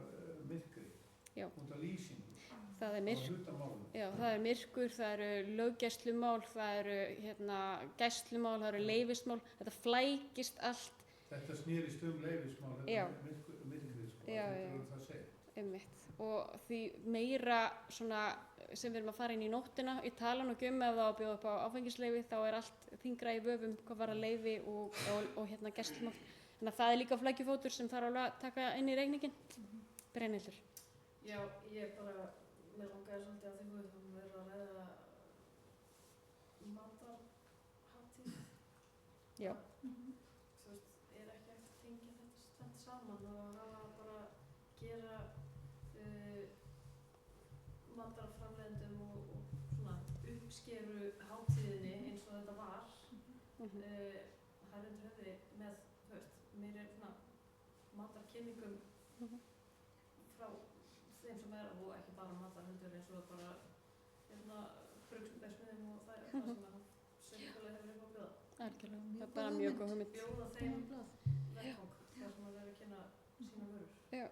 myrkri, Já. út af lýsingu. Það er Það er myrkur, það eru löggæslumál, það eru gæslumál, það eru leyfismál, þetta flækist allt. Þetta snýrist leyfismál, þetta myrkrið, sko, þetta er það að segja. Einmitt. Og því meira svona sem við erum að fara inn í nóttina, ég tala nú ekki ef það á að bjóða upp á áfengisleyfi, þá er allt þyngra í vöfum hvað var að leyfi og gæslumál. Þannig að það er líka flækjufótur sem þarf alveg að taka inn í reikninginn. Brynhildur. Já, ég bara, mér langaði svolítið að þið höfum verið að ræða matarhátíð. Já. Þú veist, er ekki hægt að tengja þetta saman og hafa bara gera matarframleiðendum og svona uppskeru hátíðinni eins og þetta var. Hærundur höfði með, þú veist, meiri svona matarkynningum frá þeim sem og ekki bara matarhundur eins og bara brugsverksmiðum og það sem að sveitafélagið hefur upp á bjóða. Algjörlega, það er bara mjög góð hugmynd. Bjóða þeim vettvang þar sem að vera að kynna sína vörur. Já,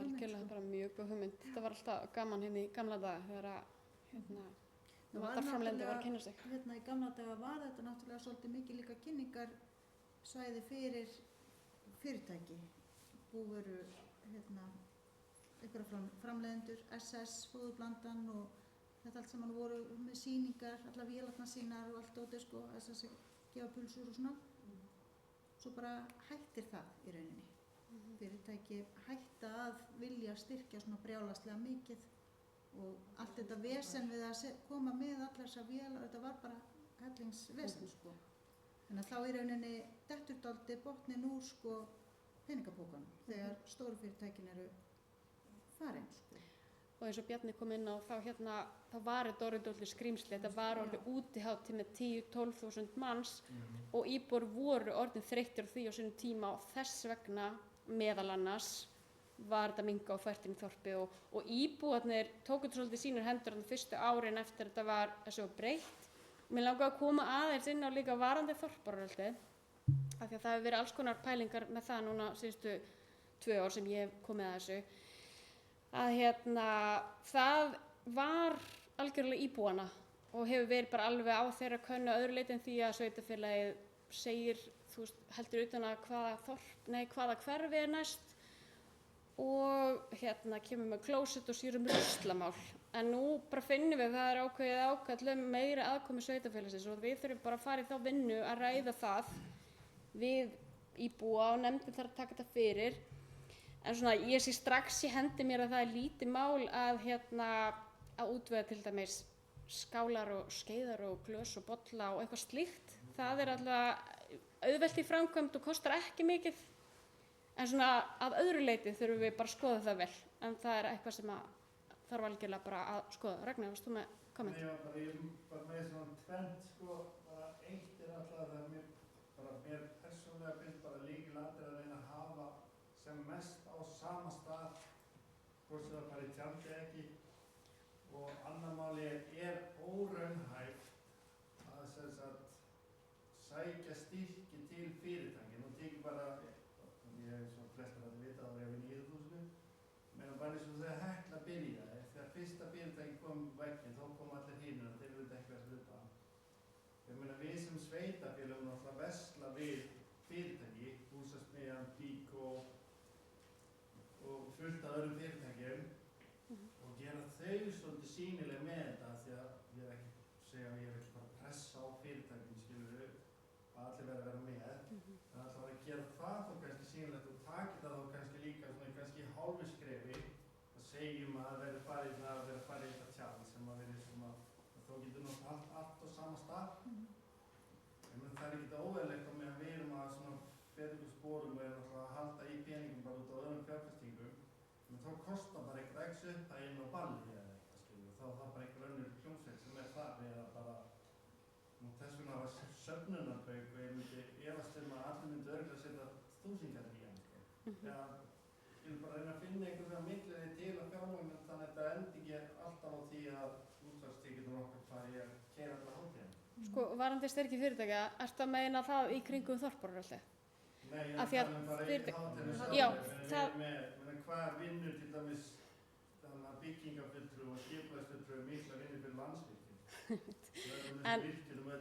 algjörlega, bara mjög góð hugmynd. Þetta var alltaf gaman í gamla daga þegar matarframleiðendur var að kynna sig. Í gamla daga var þetta náttúrulega svolítið mikið líka kynningarsvæði fyrir fyrirtæki, búvöru, einhverja framleiðendur, SS, fóðurblandan og þetta allt saman voru með sýningar, allar vélarnar sínar og allt ótið, sko, SS gefa pulsur og svona. Svo bara hættir það í rauninni. Fyrirtæki hætta að vilja styrkja svona brjálaslega mikið og allt þetta vesen við að koma með allar þessar vélar, þetta var bara hellingsvesen, sko. Þannig að þá í rauninni dettur dálítið botninn úr, sko, peningapókanum þegar stóru fyrirtækin eru farin, sko. Og eins og Bjarni kom inn á þá var þetta orðið dálítið skrýmsli, þetta var orðið útihátíð með 10-12.000 manns og íbúar voru orðin þreyttir á því á sínum tíma og þess vegna meðal annars var þetta minnka á fært inn í þorpi og íbúarnir tóku þetta svolítið sínur hendur á fyrstu árin eftir þetta var þessu breytt. Mér langaði að koma aðeins inn á líka varandi þorparöldi af því að það hefur verið alls konar pælingar með það núna síðustu 2 ár sem ég hef komið að þessu. Að það var algjörlega íbúana og hefur verið bara alveg á þeirra könnu öðru leyti en því að sveitafélagið segir, þú veist, heldur utan að hvaða hverfi er næst og kemur með klósett og síður ruslammál. En nú bara finnum við að það er ákveðið ákall meira aðkomu sveitafélagsins og við þurfum bara að fara í þá vinnu að ræða það við íbúa og nefndin þarf að taka þetta fyrir. En svona ég sé strax í hendi mér að það er lítið mál að útvega til dæmis skálar og skeiðar og glös og bolla og eitthvað slíkt. Það er alltaf auðvelt í framkvæmd og kostar ekki mikið. En svona að öðru leyti þurfum við bara að skoða það vel. En það er eitthvað sem þarf algjörlega bara að skoða. Ragnar, varst þú með komment? Ég var með svona tvent, sko, bara eitt er alltaf að mér persónulega finnst bara lykilatriði að reyna að hafa sem mest á sama stað, hvort sem það fari í tjaldi ekki. Og annar máli er óraunhæft að sækja styrki til fyrirtæki. Nú tekið bara, ég hef svo flestar að vita að ég var í íðhúsinu, menn bara eins og þegar Hekla byrjaði, þegar fyrsta fyrirtæki kom vegginn, þá kom allir hinir og þeir vildi ekki að hluta. Ég meina við sem sveitafélögum náttúrulega versla við fyrirtæki, Húsasmiðjan, Bíkó og fullt af öðrum fyrirtækjum og gera þau svolítið sýnileg með þetta því að ég er ekki að segja að ég er ekki bara að pressa á fyrirtækjum, skilur að allir verða að vera með. Þannig að það var að gera það þá kannski sýnilegt og taka það þá kannski líka svona segjum að það verði farið í þetta tjald sem að verði svona, þá getur náttúrulega allt á sama stað. En það er ekkert óeðlilegt á meðan við erum að svona betri sporum og erum að halda í peningum bara út á öðrum fjárfestingum. En þá kostar bara einhver x upp það inn á balli eða eitthvað skilur. Þá er það bara einhver önnur hljómsveit sem er þar eða bara, þess vegna var söfnunarbauk og ég myndi efast að allir myndi örugglega setja 1000 kall í hann. Eða ég vil bara reyna að finna einhverja millileið til að fjármagna þannig að þetta endi ekki alltaf á því að útvarpstekjurnar okkar fari að keyra alla hátíðina. Sko, varðandi styrki fyrirtækja, ertu að meina það í kringum þorpararöldi? Nei, ég Af því er að að tala bara í fyrirtæki- hátíðinu Já, hvað vinnur til dæmis byggingafulltrú og skipulagsfulltrú mikla vinnur fyrir Landsvirkjun.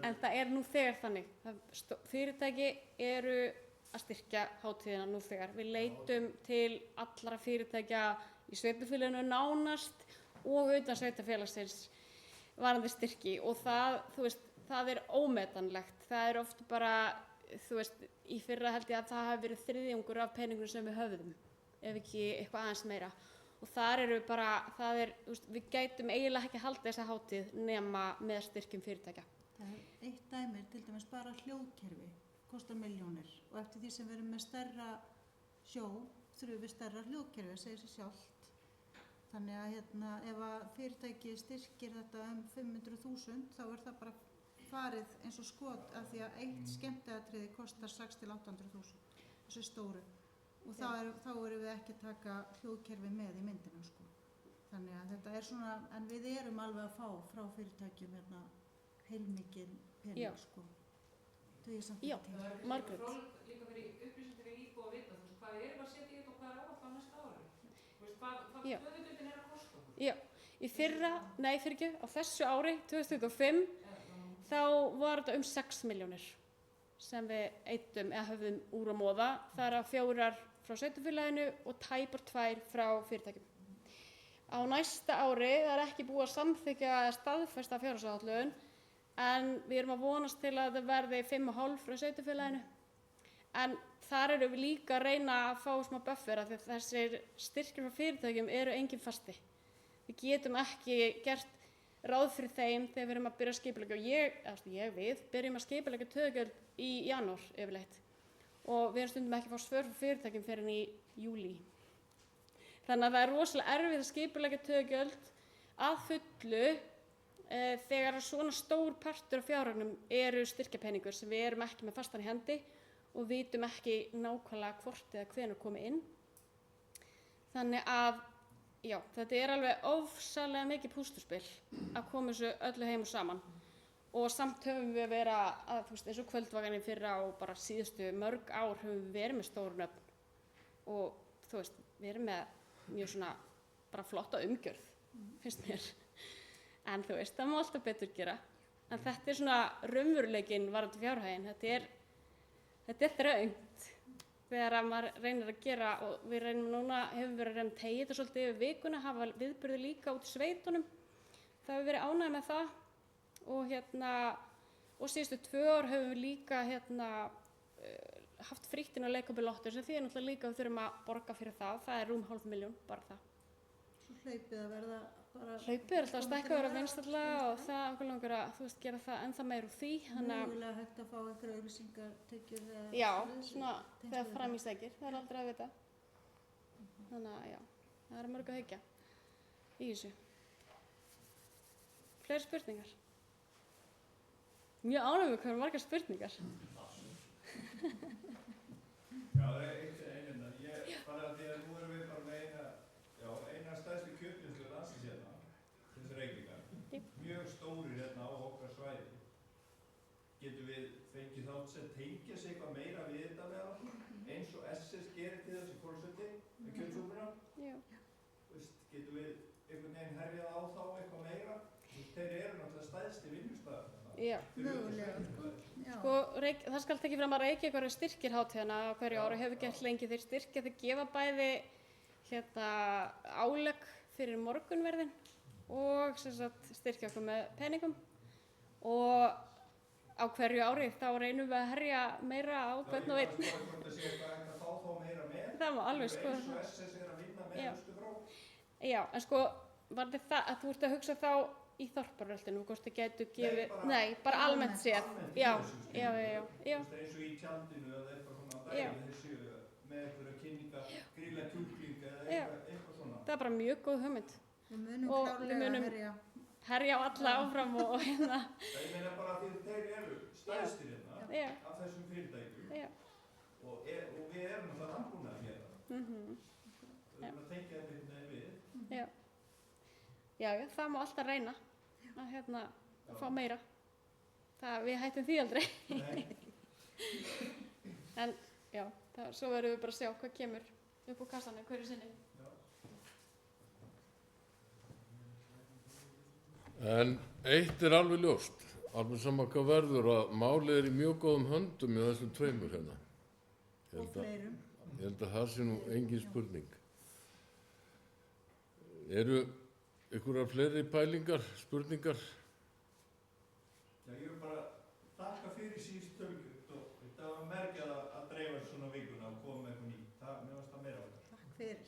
En það er nú þegar þannig. Fyrirtæki eru að styrkja hátíðina nú þegar. Við leitum til allra fyrirtækja í sveitafélaginu nánast og utan sveitafélagsins varandi styrki og það, þú veist, það er ómetanlegt. Það er oft bara, þú veist, í fyrra held ég að það hafi verið 3/4 af peningunum sem við höfðum, ef ekki eitthvað aðeins meira. Og þar eru bara, það er, þú veist, við gætum eiginlega ekki haldið þessa hátíð nema með styrkjum fyrirtækja. Það er eitt dæmi, til dæmis bara hljóðkerfi, kostar milljónir og eftir því sem við erum með stærra sjó, þurfum við stærra hljóðkerfi, segir sér sjálft. Þannig að ef að fyrirtæki styrkir þetta 500.000 þá er það bara farið eins og skot af því að eitt skemmtiatriði kostar 600.000 til 800.000, þessu stóru. Og þá erum við ekki að taka hljóðkerfi með í myndina sko. Þannig að þetta er svona, en við erum alveg að fá frá fyrirtækjum heilmikinn pening sko. Það er samt Já, ekki til. Það er Margrét. fróðlegt líka fyrir upplýsandi fyrir íbúa að vita, þú veist, hvað erum við að setja í þetta og hvað er áætlað á næsta ári? Þú veist, hvað Já. höfuðgjöldin er að kosta okkur? Já, í fyrra, nei fyrir ekki, á þessu ári, 2025, þá var þetta 6 milljónir sem við eyddum eða höfðum úr að móða. Það er að 4 frá sveitafélaginu og tæpar 2 frá fyrirtækjum. Á næsta ári, það er ekki búið að samþykkja eða staðfesta fjárhagsáætlun, en við erum að vonast til að það verði 5,5 frá sveitafélaginu. En þar erum við líka að reyna að fá smá buffer af því að þessir styrkir frá fyrirtækjum eru engin fasti. Við getum ekki gert ráð fyrir þeim þegar við erum að byrja að skipuleggja og við byrjum að skipuleggja töðugjöld í janúar yfirleitt og við erum stundum ekki að fá svör frá fyrirtækjum fyrr en í júlí. Þannig að það er rosalega erfitt að skipuleggja töðugjöld að fullu þegar svona stór partur af fjárhagnum eru styrkjapeningur sem við erum ekki með fastan í hendi og vitum ekki nákvæmlega hvort eða hvenær komi inn. Þannig að já, þetta er alveg ofsalega mikið púsluspil að koma þessu öllu heim og saman og samt höfum við verið að, þú veist, eins og Kvöldvakarinn fyrra og bara síðustu mörg ár höfum við verið með stóru nöfn og þú veist, við erum með mjög svona bara flotta umgjörð, finnst mér. En þú veist, það má alltaf betur gera. En þetta er svona raunveruleikinn varðandi fjárhaginn, þetta er þröngt. Þegar að maður reynir að gera og við reynum núna, hefum verið að reyna að teygja þetta svolítið yfir vikuna, hafa viðburði líka út í sveitunum. Það hefur verið ánægð með það og síðustu 2 ár höfum við líka haft frítt inn á leikopilottur sem því er náttúrulega líka við þurfum að borga fyrir það. Það er rúm 500.000 bara það. Svo hlaupið að verða bara... Hlaupið er alltaf að stækka vera vinstallega og það okkur langar að, þú veist, gera það ennþá meir úr því. Mögulega hægt að fá einhverja auglýsingatekjur eða... Já, svona þegar fram í sækir, það er aldrei að vita. Þannig að já, það er mörg að hyggja í þessu. Fleiri spurningar? Mjög ánægður með hvað eru margar spurningar. Já, það er einina. Bara að því að nú erum við bara með eina stærstu kjötvinnslu landsins hérna, þessi Reykvíkar. Mjög stórir hérna á okkar svæði. Getum við fengið þá sem tengja sig eitthvað meira við þetta með það, eins og SS gerir til þessi fórsöndi með kjötsúpuna? Já. Getum við einhvern veginn herjað á þá eitthvað meira? Þeir eru náttúrulega stærsti vinnustæðar. Já. Mögulega, já. Sko, það skal tekið fram að Reykjavík eru styrkir hátíðina á hverju ári og hefur gert lengi. Þeir styrkja, þeir gefa bæði álegg fyrir morgunverðin og styrkja okkur með peningum og á hverju ári þá reynum við að herja meira á hvern og einn. Það sé eitthvað að fá þá meira með. Það má alveg sko. Eins og SS er að vinna með þessu frá. Já, en sko, var þetta það að þú ert að hugsa þá í þorparöldinu, hvort þið gætu gefið, nei, bara almennt séð. Já. Eins og í tjaldinu eða eitthvað svona dæmi þessu með einhverja kynninga, grilla kjúklinga eða eitthvað svona. Það er bara mjög góð hugmynd. Við munum Og klárlega við munum herja á alla áfram og hérna. Ég meina bara því að þeir eru stæðstir hérna af þessum fyrirtækjum og við erum alltaf landbúnað að gera það. Við erum að tengja þetta hérna við. Já, það má alltaf reyna að fá meira. Við hættum því aldrei. En já, svo verðum við bara að sjá hvað kemur upp úr kassanum hverju sinni. En eitt er alveg ljóst, alveg sama hvað verður, að málið er í mjög góðum höndum í þessum tveimur hérna. Og fleirum. Ég held að það sé nú engin spurning. Eru einhverjar fleiri pælingar, spurningar? Já, ég vil bara þakka fyrir síðust tölgjöld og þetta var merkjað að dreifa svona vikuna og koma með eitthvað nýtt. Mér varst það meira á þetta. Takk fyrir.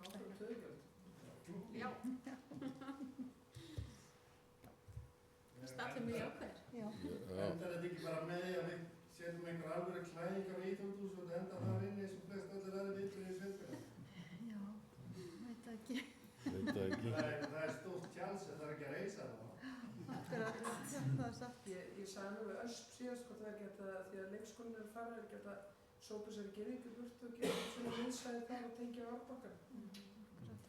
Áfram tölgjöld. Já. Allir mjög ákveðir. Endar þetta ekki bara með því að við setjum einhver alvöru klæðingar á íþjóðhús og þetta endar þar inni eins og flest allir aðrir viðbyrðir í sveitina? Já, veit það ekki. Það er stórt tjáls en það er ekki að reysa það. Akkurat, það er satt. Ég sagði nú við Ösp síðast hvort það er geta, því að leikskólinn er farið, geta sópa sér girðingu burtu og gera svona vinsæði þar og tengja á árbakkan.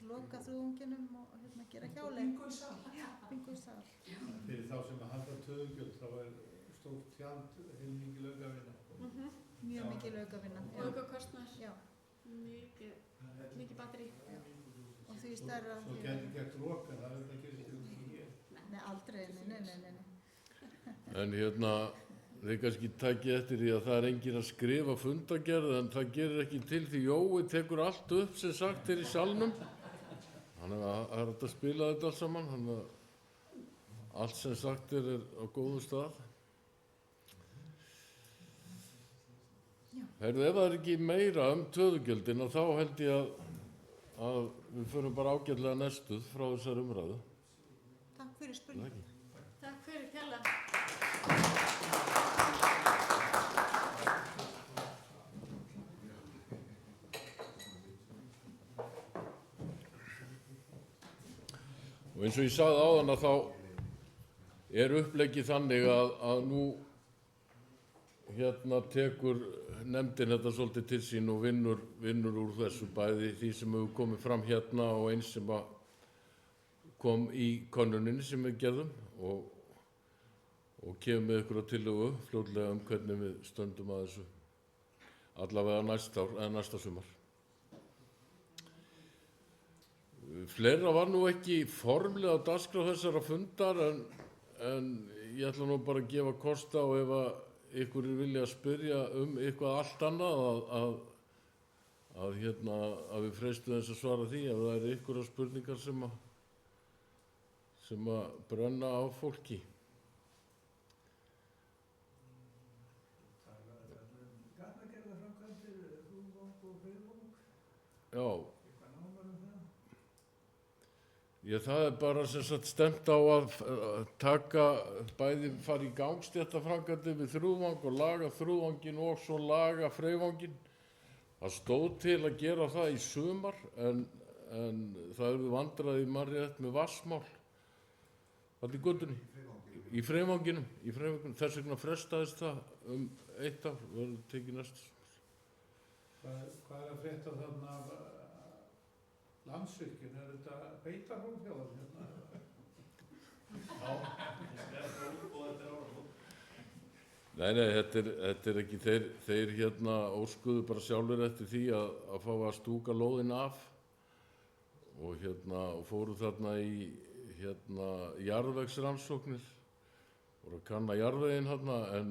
Loka þrúðunginum og gera hjáleik. Bingo í sal. Bingo í sal. Fyrir þá sem að halda töðugjöld, þá er stórt tjald heilmikil aukavinna. Mjög mikil aukavinna. Og aukakostnaður. Já. Mikið batteri. Og því stærra. Svo getur gert roka, það er þetta ekki hér. Nei, aldrei, nei. En þeir kannski takið eftir því að það er enginn að skrifa fundargerð en það gerir ekki til því Jói tekur allt upp sem sagt er í salnum. Þannig að það er hægt að spila þetta allt saman, þannig að allt sem sagt er á góðum stað. Heyrðu, ef það er ekki meira töðugjöldin þá held ég að við förum bara ágætlega næstuð frá þessar umræðu. Takk fyrir spurningu. Takk fyrir kærlega. Og eins og ég sagði áðan að þá er uppleggið þannig að nú tekur nefndin þetta svolítið til sín og vinnur úr þessu bæði því sem hefur komið fram og eins sem kom í könnuninni sem við gerðum og kemur með ykkur á tillögu fljótlega hvernig við stöndum að þessu allavega næsta ár eða næsta sumar. Fleira var nú ekki formlega á dagskrá þessara fundar en ég ætla nú bara að gefa kost á ef að ykkur vilja spyrja eitthvað allt annað að við freistum þess að svara því ef það eru ykkur spurningar sem að brenna á fólki. Gatnagerðarframkvæmdir, Hrúðvang og Hraunvang. Já. Eitthvað nánar það? Það er bara sem sagt stefnt á að taka bæði fara í gangstéttaframkvæmdir við Þrúðvang og laga Þrúðvanginn og svo laga Freyvanginn. Það stóð til að gera það í sumar en það eru vandræði rétt með vatnsmál. Það í götunni. Í Freyvanginum. Þess vegna frestaðist það 1 ár og verður tekið næsta sumar. Hvað er að frétta þarna af Landsvirkjun? Er þetta beitarhólf hjá þeim Nei, þetta er ekki þeir óskuðu bara sjálfur eftir því að fá að stúka lóðin af og fóru þarna í jarðvegsrannsóknir voru að kanna jarðveginn en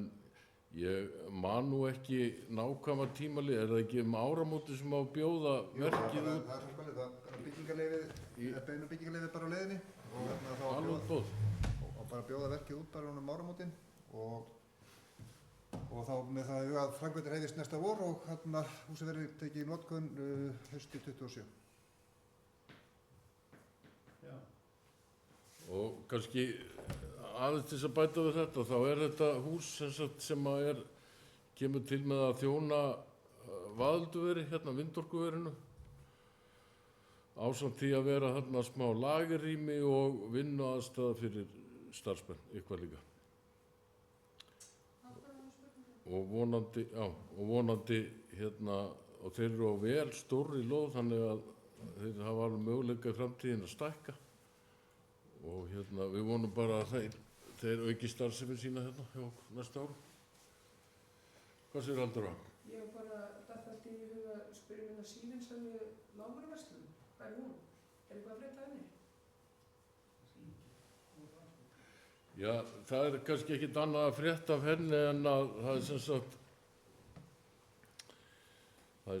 ég man nú ekki nákvæma tímalið, er það ekki áramóti sem á að bjóða verkið út? Það er svo spennið, það er byggingarleyfið, beinu byggingarleyfið bara á leiðinni og bara bjóða verkið út bara áramótin og þá með það að framkvæmdir hefjist næsta vor og húsið verður tekið í notkun haustið 27. kannski aðeins til þess að bæta við þetta, þá er þetta hús sem að kemur til með að þjóna Vaðölduveri, hérna Vindorkuverinu, ásamt því að vera þarna smá lagerrými og vinnuaðstaða fyrir starfsmenn, eitthvað líka. Og vonandi hérna, og þeir eru á vel stórri lóð, þannig að þeir hafa alveg möguleika í framtíðin að stækka. Og hérna, við vonum bara að þeir auki starfsemi sína hérna hjá okkur næsta ári. Hvað segir Halldór á? Ég hef bara þetta í huga að spyrja minna síminn sem við lágvöruverslun. Hvað er hún? Er eitthvað að frétta henni? Já, það er kannski ekkit annað að frétta af henni en að það er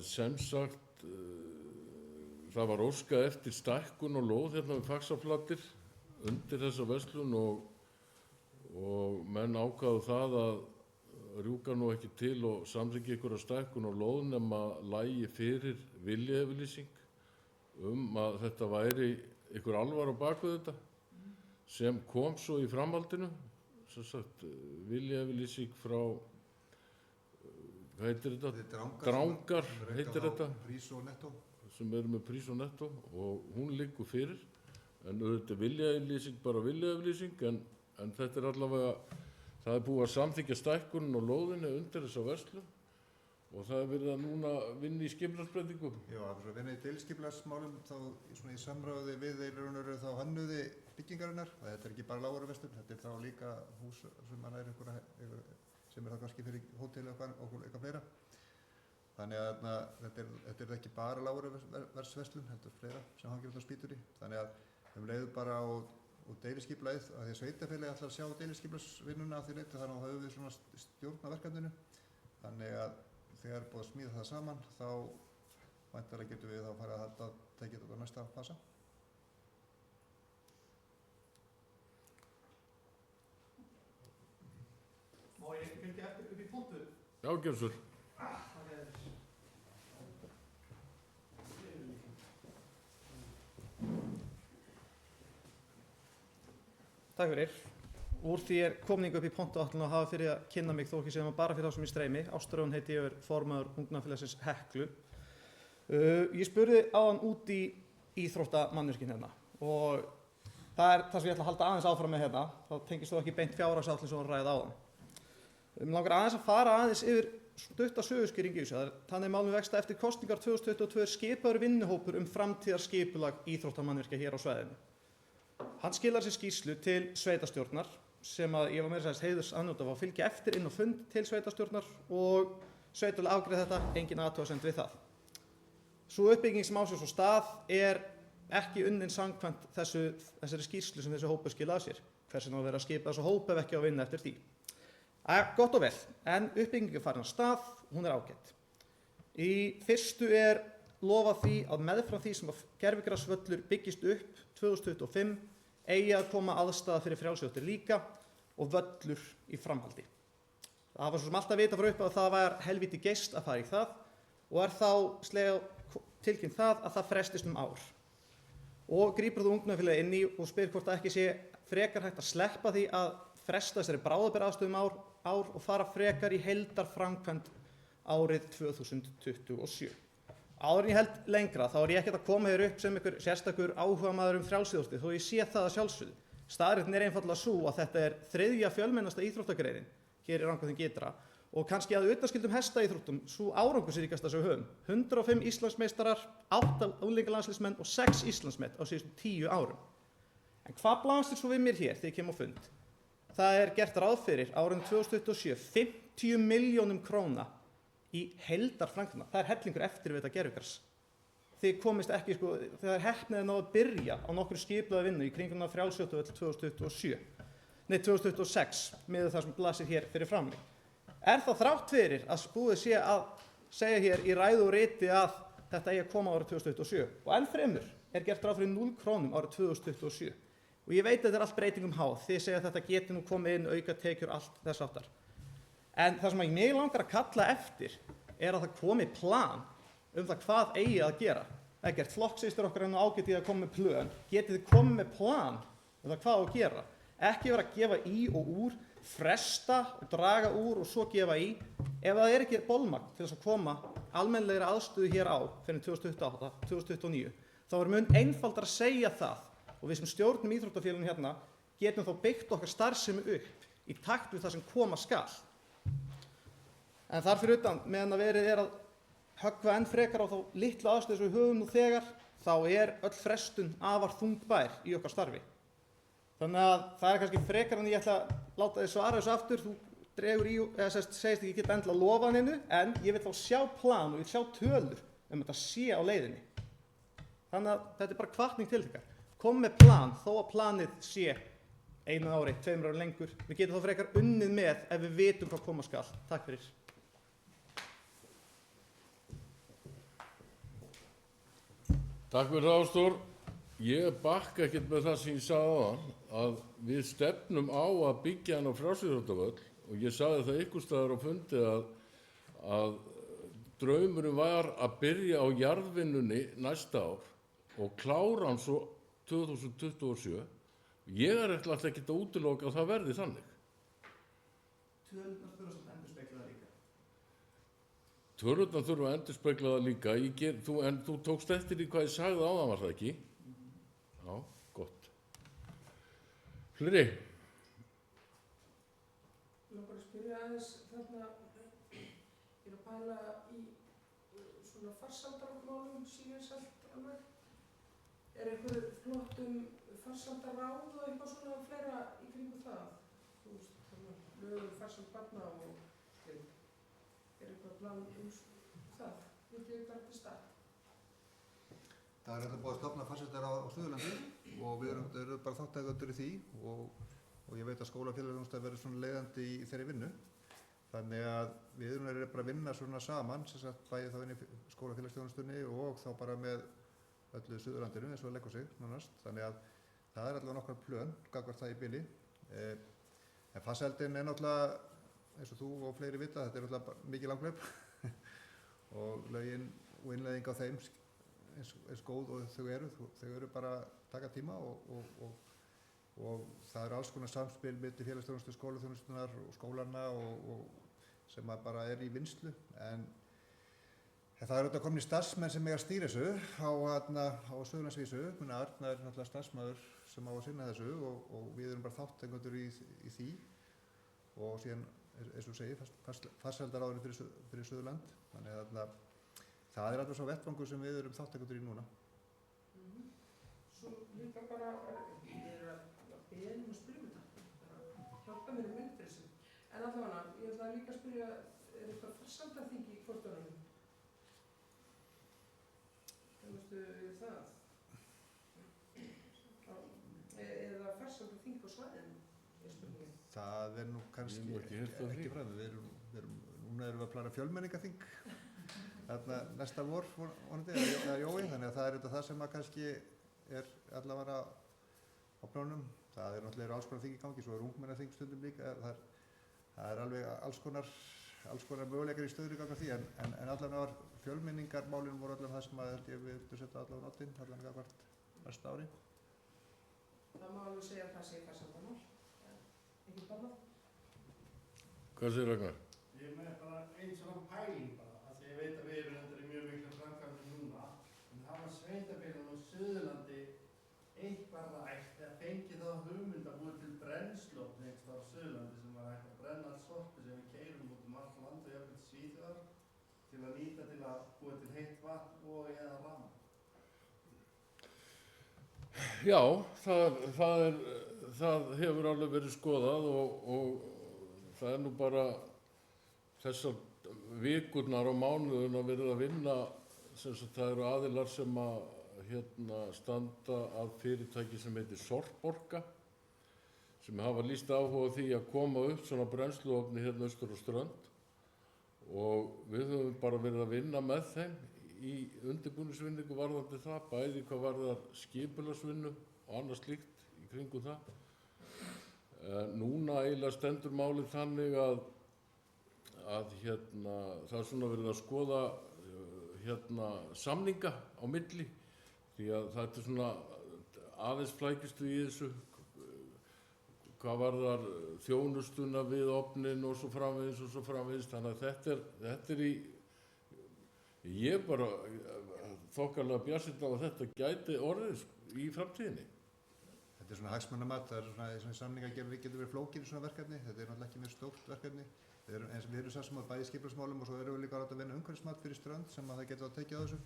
sem sagt, það var óskað eftir stækkun og lóð hérna við Faxaflatir undir þessa verslun og menn ákváðu það að rjúka nú ekki til og samþykkja einhverja stækkun og lóð nema lægi fyrir viljayfirlýsing að þetta væri einhver alvara á bak við þetta, sem kom svo í framhaldinu, sem sagt viljayfirlýsing frá, hvað heitir þetta? Drangar heitir þetta, sem eru með Prís og Netto og hún liggur fyrir, en auðvitað viljayfirlýsing bara viljayfirlýsing, en þetta er allavega, það er búið að samþykkja stækkunin og lóðinni undir þessa verslun og það er verið að núna vinna í skipulagsbreytingum. Já, það er að vinna í deiliskipulagsmálum þá svona í samráði við þá hönnuði byggingarinnar. Þetta er ekki bara lágvöruverslun, þetta er þá líka hús sem er sem er það kannski fyrir hótel og eitthvað fleira. Þannig að þetta er ekki bara lágvöruverslun, þetta er fleira sem hangir út á spýtur í. Þannig að leiðum bara og deiliskipulagið, að því að sveitarfélagið ætlar að sjá deiliskipulagsvinnuna af því leyti, þannig að höfum við svona stjórn á verkefninu. Þannig að þegar búið að smíða það saman, þá væntanlega getum við þá farið að tekja þetta á næsta fasa. Má ég fylgja eftir upp í pontu? Já, gjörðu svo. Takk fyrir. Úr því komin upp í pontuállun og hafa fyrir að kynna mig þó ekki sem bara fyrir þá sem í streymi. Ástrún heiti ég, formaður Ungmennafélagsins Heklu. Ég spurði áðan út í íþróttamannvirkin hérna og það er það sem ég ætla að halda aðeins áfram með hérna. Þá tengist þó ekki beint fjárhagsáætlun sem var ræða áðan. Mig langar aðeins að fara aðeins yfir stutta söguskýringu í þessu. Þannig málum vexta eftir kosningar 2022 skipaður vinnuhópur framtíðarskipulag íþróttamannvirkja hér á svæðinu. Hann skilar sér skýrslu til sveitarstjórnar sem að ég var meira að segja heiðursanjóta að fylgja eftir inn á fund til sveitarstjórnar og sveitarfélag afgreiði þetta, engin athugasemd við það. Sú uppbygging sem á sér svo stað er ekki unnin samkvæmt þessari skýrslu sem þessi hópur skilaði af sér. Hversu ná að vera að skipa þessu hóp ef ekki að vinna eftir því. Gott og vel, en uppbygging er farin af stað, hún er ágætt. Í fyrstu er lofað því að meðfram því sem að gervigrasvöllur byggist upp 2025 eigi að koma aðstaða fyrir frjálsíþróttir líka og völlur í framhaldi. Það var svo sem alltaf vita frá upp að það var helviti geist að fara í það og er þá tilkynnt það að það frestist ár. Og grípur þú Ungmennafélagið inn í og spyr hvort það ekki sé frekar hægt að sleppa því að fresta þessari bráðabirgðaaðstöðu ár og fara frekar í heildarframkvæmd árið 2027. Áður en ég held lengra þá er ég ekkert að koma hér upp sem einhver sérstakur áhugamaður frjálsíþróttir þó ég sé það að sjálfsögðu. Staðreyndin er einfaldlega sú að þetta er þriðja fjölmennasta íþróttagreinin hér í Rangárþingi ytra og kannski að utanskildum hestaíþróttum sú árangursríkasta sem við höfum. 105 Íslandsmeistarar, 8 unglingalandsliðsmenn og 6 Íslandsmet á síðustu 10 árum. En hvað blasir svo við mér hér þegar ég kem á fund? Það er gert ráð fyrir árið 2027 50 milljónum króna í heildarframkvæmdina. Það er hellingur eftir við þetta gervigras. Þið komist ekki, það er heppnið að byrja á nokkru skipulagða vinnu í kringum frjálsíþróttavöll 2026 með það sem blasir hér fyrir frammi. Er það þrátt fyrir að búið sé að segja hér í ræðu og riti að þetta eigi að koma árið 2027 og enn fremur er gert ráð fyrir 0 krónum árið 2027. Og ég veit að þetta er allt breytingum háð. Þið segja að þetta geti nú komið inn auka tekjur allt þess áttar. En það sem mig langar að kalla eftir er að það komi plan það hvað eigi að gera. Það er gert flokksistur okkar en ágætið að koma með plön. Getið þið komið með plan það hvað á að gera. Ekki vera að gefa í og úr, fresta og draga úr og svo gefa í. Ef það er ekki bolmagn til þess að koma almennilegri aðstöðu hér á fyrir 2028, 2029, þá er mun einfaldar að segja það og við sem stjórnum íþróttafélaginu hérna getum þá byggt okkar starfsemi upp í takt við það sem koma skal. En þar fyrir utan, meðan að verið er að höggva enn frekar á þá litlu aðstöðu sem við höfum nú þegar, þá er öll frestun afar þungbær í okkar starfi. Þannig að það er kannski frekar en ég ætla að láta þið svara þessu aftur. Þú dregur í, eða segist ekki geta endilega lofað neinu, en ég vil þá sjá plan og ég vil sjá tölur þetta sé á leiðinni. Þannig að þetta er bara hvatning til ykkar. Kom með plan, þó að planið sé 1 ári, 2 ári lengur. Við getum þá frekar unnið með ef við vitum hvað koma skal. Takk fyrir. Takk fyrir það, Ásþór. Ég bakka ekkert með það sem ég sagði áðan, að við stefnum á að byggja hann á frjálsíþróttavöll og ég sagði það einhvers staðar á fundi að draumurinn var að byrja á jarðvinnunni næsta ár og klára hann svo 2027. Ég er alltaf ekki að útiloka að það verði þannig. Tölurnar þurfa að endurspegla það líka. Tölurnar þurfa að endurspegla það líka. En þú tókst eftir því hvað ég sagði áðan, var það ekki? Já, gott. Fleiri? Ég vil bara spyrja aðeins þarna, ég er að pæla í svona farsældarmálum síðan alveg. Er einhver flottum farsældarráð og eitthvað svona fleira í kringum það? Þú veist, lögum farsæld barna og er eitthvað plan það? Vitið þið hvað þetta stað? Það er búið að stofna farsældar á Suðurlandi og við erum bara þáttækendur í því og ég veit að skólafélagsþjónusta verður svona leiðandi í þeirri vinnu. Þannig að við erum bara að vinna svona saman, sem sagt bæði þá inn í skólafélagsþjónustunni og þá bara með öllu Suðurlandinu eins og það leggur sig nánast. Þannig að það er allavega nokkrar plön, gagnvart það í bili. En farsældin er náttúrulega, eins og þú og fleiri vita, þetta er náttúrulega mikið langhlaup og lögin og innleiðing á þeim eins góð og þau eru bara að taka tíma og það eru alls konar samspil milli félagsþjónustu, skólaþjónustunnar og skólanna og sem bara er í vinnslu. En það er auðvitað komin í starfsmenn sem eiga að stýra þessu á Suðurlandsvísu. Arnar er náttúrulega starfsmaður sem á að sinna þessu og við erum bara þátttakendur í því og síðan, eins og segir, farsældaráðinu fyrir Suðurland. Þannig að það er alltaf svo vettvangur sem við erum þátttakendur í núna. Svo líka bara, ég er að beða að spyrja þetta, hjálpa mér mynd fyrir þessu. En allavega, ég ætla líka að spyrja, er eitthvað farsældarþing í kvortunum? Veistu það? Eða farsældarþing á svæðinu? Það er nú kannski ekki fræðið. Núna erum við að plana fjölmenningarþing næsta vor, vonandi, eða jói, þannig að það er það sem að kannski er allavega á plánum. Það er náttúrulega alls konar þing í gangi, svo er ungmennaþing stundum líka. Það er alveg alls konar möguleikar í stöður í gangi á því, en allavega var fjölmenningarmálin voru allavega það sem að við viltum setja allavega notin, allavega hvert næsta ári. Það má alveg segja að það sé farsældarmál, ekki bannað. Hvað segir Ragnar? Ég með bara eins og pæling bara, af því ég veit að við erum endur í mjög miklu framkvæmdum núna, en það var sveitarfélaginu á Suðurlandi eitthvað rætt eða fengið þá hugmynd að búið til brennslofn einhvers staðar á Suðurlandi sem var hægt að brenna allt sorpi sem við keyrum út allt land og jafnvel Svíþjóðar til að nýta til að búið til heitt vatn og eða rafmagn. Já, það hefur alveg verið skoðað og það er nú bara þessar vikurnar og mánuðuna verið að vinna, sem sagt það eru aðilar sem að standa að fyrirtæki sem heitir Sorporka, sem hafa lýst áhuga á því að koma upp svona brennsluofni hérna austur á Strönd og við höfum bara verið að vinna með þeim í undirbúningsvinningu varðandi það, bæði hvað varðar skipulagsvinnu og annað slíkt í kringum það. Núna eiginlega stendur málið þannig að það er svona verið að skoða samninga á milli, því að það er svona aðeins flækistu í þessu hvað varðar þjónustuna við ofnin og svo framvegis, þannig að þetta er ég er bara þokkalega bjartsýnn á að þetta gæti orðið í framtíðinni. Þetta er svona hagsmunamat, það er svona samningagerð getur verið flókin í svona verkefni, þetta er náttúrulega ekki mjög stórt verkefni. Eins og við erum samt bæði skipulagsmálum og svo erum við líka að vinna umhverfismat fyrir strönd sem að það getur að tekið á þessu.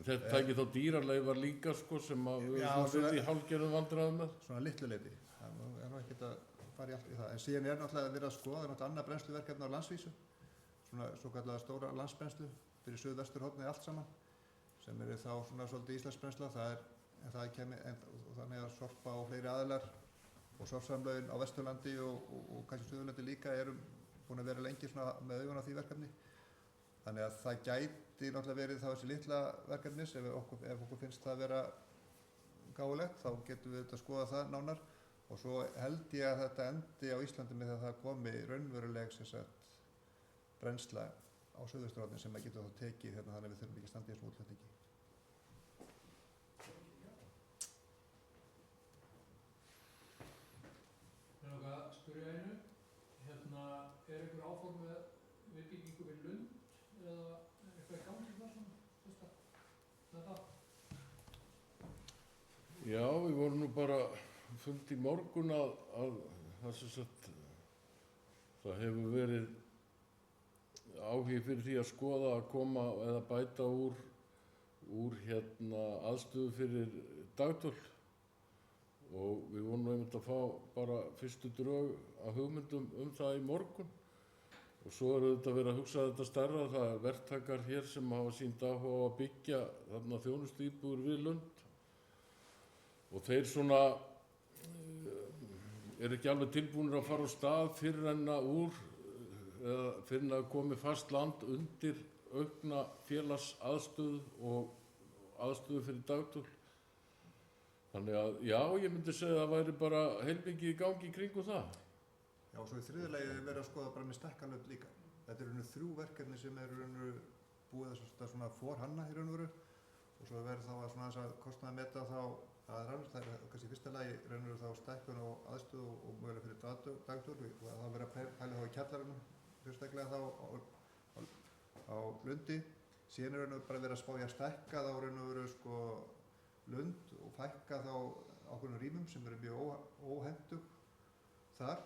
Þetta tækir þá dýraleifar líka sko sem að við erum í hálfgerðum vandræðum með. Svona litlu leyti, það er nú ekkert að fara í allt í það. En síðan er náttúrulega verið að skoða náttúrulega annað brennsluverkefni á landsvísu, svona svokallaða stóra landsbrennslu fyrir suðvesturhornið allt saman, sem eru þá svona svolítið íslensk brennsla, þannig að Sorpa og fleiri aðilar og sorpsamlögin á Vesturlandi og kannski Suðurlandi líka erum búin að vera lengi svona með augun á því verkefni. Þannig að það gæti náttúrulega verið þá þessi litla verkefnis, ef okkur finnst það vera gáfulegt, þá getum við þetta skoða það nánar og svo held ég að þetta endi á Íslandi með að það komi raunveruleg brennsla á Suðvesturhornið sem að getur þá tekið hérna þannig að við þurfum ekki að standa í þessum útflutningi. Spyrja einu, er einhver áform við byggingu við Lund eða er eitthvað í gangi þar svona, þetta? Já, við vorum nú bara fundi í morgun að það hefur verið áhugi fyrir því að skoða að koma eða bæta úr aðstöðu fyrir dagdvöl. Og við vonum einmitt að fá bara fyrstu drög að hugmyndum það í morgun. Og svo er auðvitað verið að hugsa þetta stærra. Það er verktakar hér sem hafa sýnt áhuga á að byggja þarna þjónustuíbúðir við Lund. Og þeir svona eru ekki alveg tilbúnir að fara á stað fyrir en að komi fast land undir aukna félagsaðstöðu og aðstöðu fyrir dagdvöl. Þannig að já, ég myndi segja að það væri bara heilmikið í gangi í kringum það. Já, og svo í þriðja lagi er verið að skoða bara með stekkanöfn líka. Þetta eru 3 verkefni sem eru búið að svona forhanna í raun og veru og svo verður þá að kostnaði meta þá aðrar. Það er kannski í fyrsta lagi raun og veru þá stekkun og aðstöðu og mögulega fyrir dagdvöl og það verður að pæla þá í kjallaranum fyrstaklega þá á Lundi. Síðan er raun og veru bara verið að spá í að stekka þá raun og veru Lund og fækka þá ákveðnum rýmum sem eru mjög óhentug þar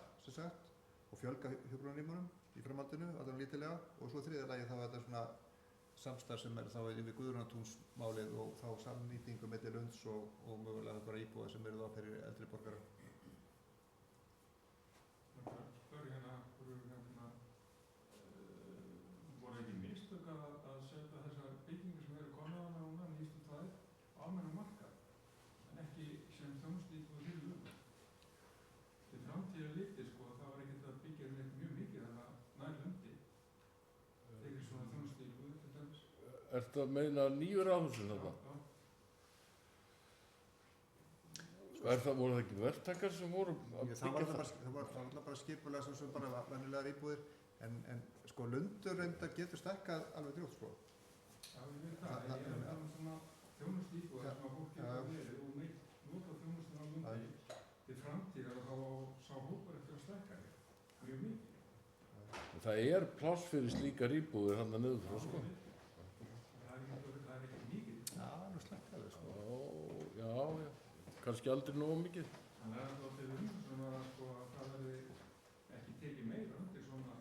og fjölga hjúkrunarrýmunum í framhaldinu, allan lítilega og svo þriðja lagi þá þetta svona samstarf sem er þá yfir Guðrúnartúnsmálið og þá samnýtingu milli Lunds og mögulega bara íbúða sem eru þá fyrir eldri borgara. Voru ekki mistök að setja þessar byggingar sem eru komið hana núna, nýstu tvær, almenna markað, en ekki sem þjónustuíbúðir fyrir Lund. Til framtíðar litið þá var ekkert að byggja neitt mjög mikið þannig að nær Lundi fyrir svona þjónustuíbúðir til dæmis. Ertu að meina nýju ráðhúsin þarna? Voru það ekki verktakar sem voru að byggja það? Það var alltaf bara skipulega sem bara venjulegar íbúðir en Lundur reyndar getur stekkað alveg drjótt Já, ég veit það, ég er að svona þjónustuíbúðir sem að fólk geta verið og nota þjónustuna á Lundi til framtíðar og þá sá hópar eftir að stekka mjög mikið. Það er pláss fyrir slíkar íbúðir þarna niður frá Það er ekki mikið. Já, nú slekkaði Já, kannski aldrei nógu mikið. Þannig að það til svona að það verði ekki tekið meira undir svona.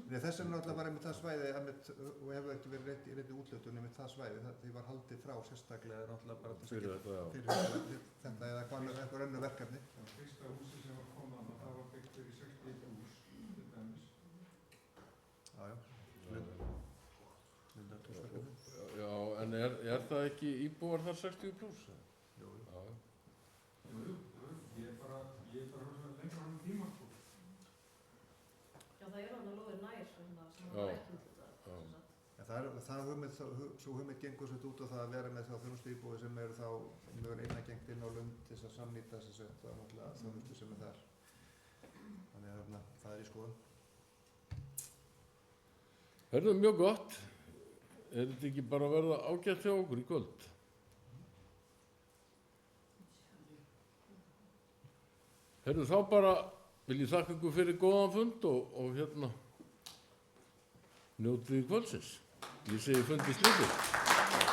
Þess vegna náttúrulega var einmitt það svæði og hefur ekki verið rétt í úthlutun einmitt það svæði því var haldið frá sérstaklega náttúrulega bara fyrir þetta eða hvað með einhver önnur verkefni. Fyrsta húsi sem var komið þarna, það var byggt fyrir 60 hús til dæmis. Lundartúnsverkefni. Já, en er það ekki íbúar þar 60 pluss? Jú. Ég er bara lengra á tíma sko. Já, það eru hann að lóðir nær sem það var ekki Sú hugmynd gengur svolítið út á það að vera með þá þjónustuíbúðir sem eru þá mögulega einangengt inn á Lund til þess að samnýta þjónustu sem er þar. Þannig að það er í skoðun. Herðu, mjög gott. Er þetta ekki bara að verða ágætt hjá okkur í kvöld? Heyrðu, þá bara vil ég þakka ykkur fyrir góðan fund og njótið kvöldsins. Ég segi fundi slitið.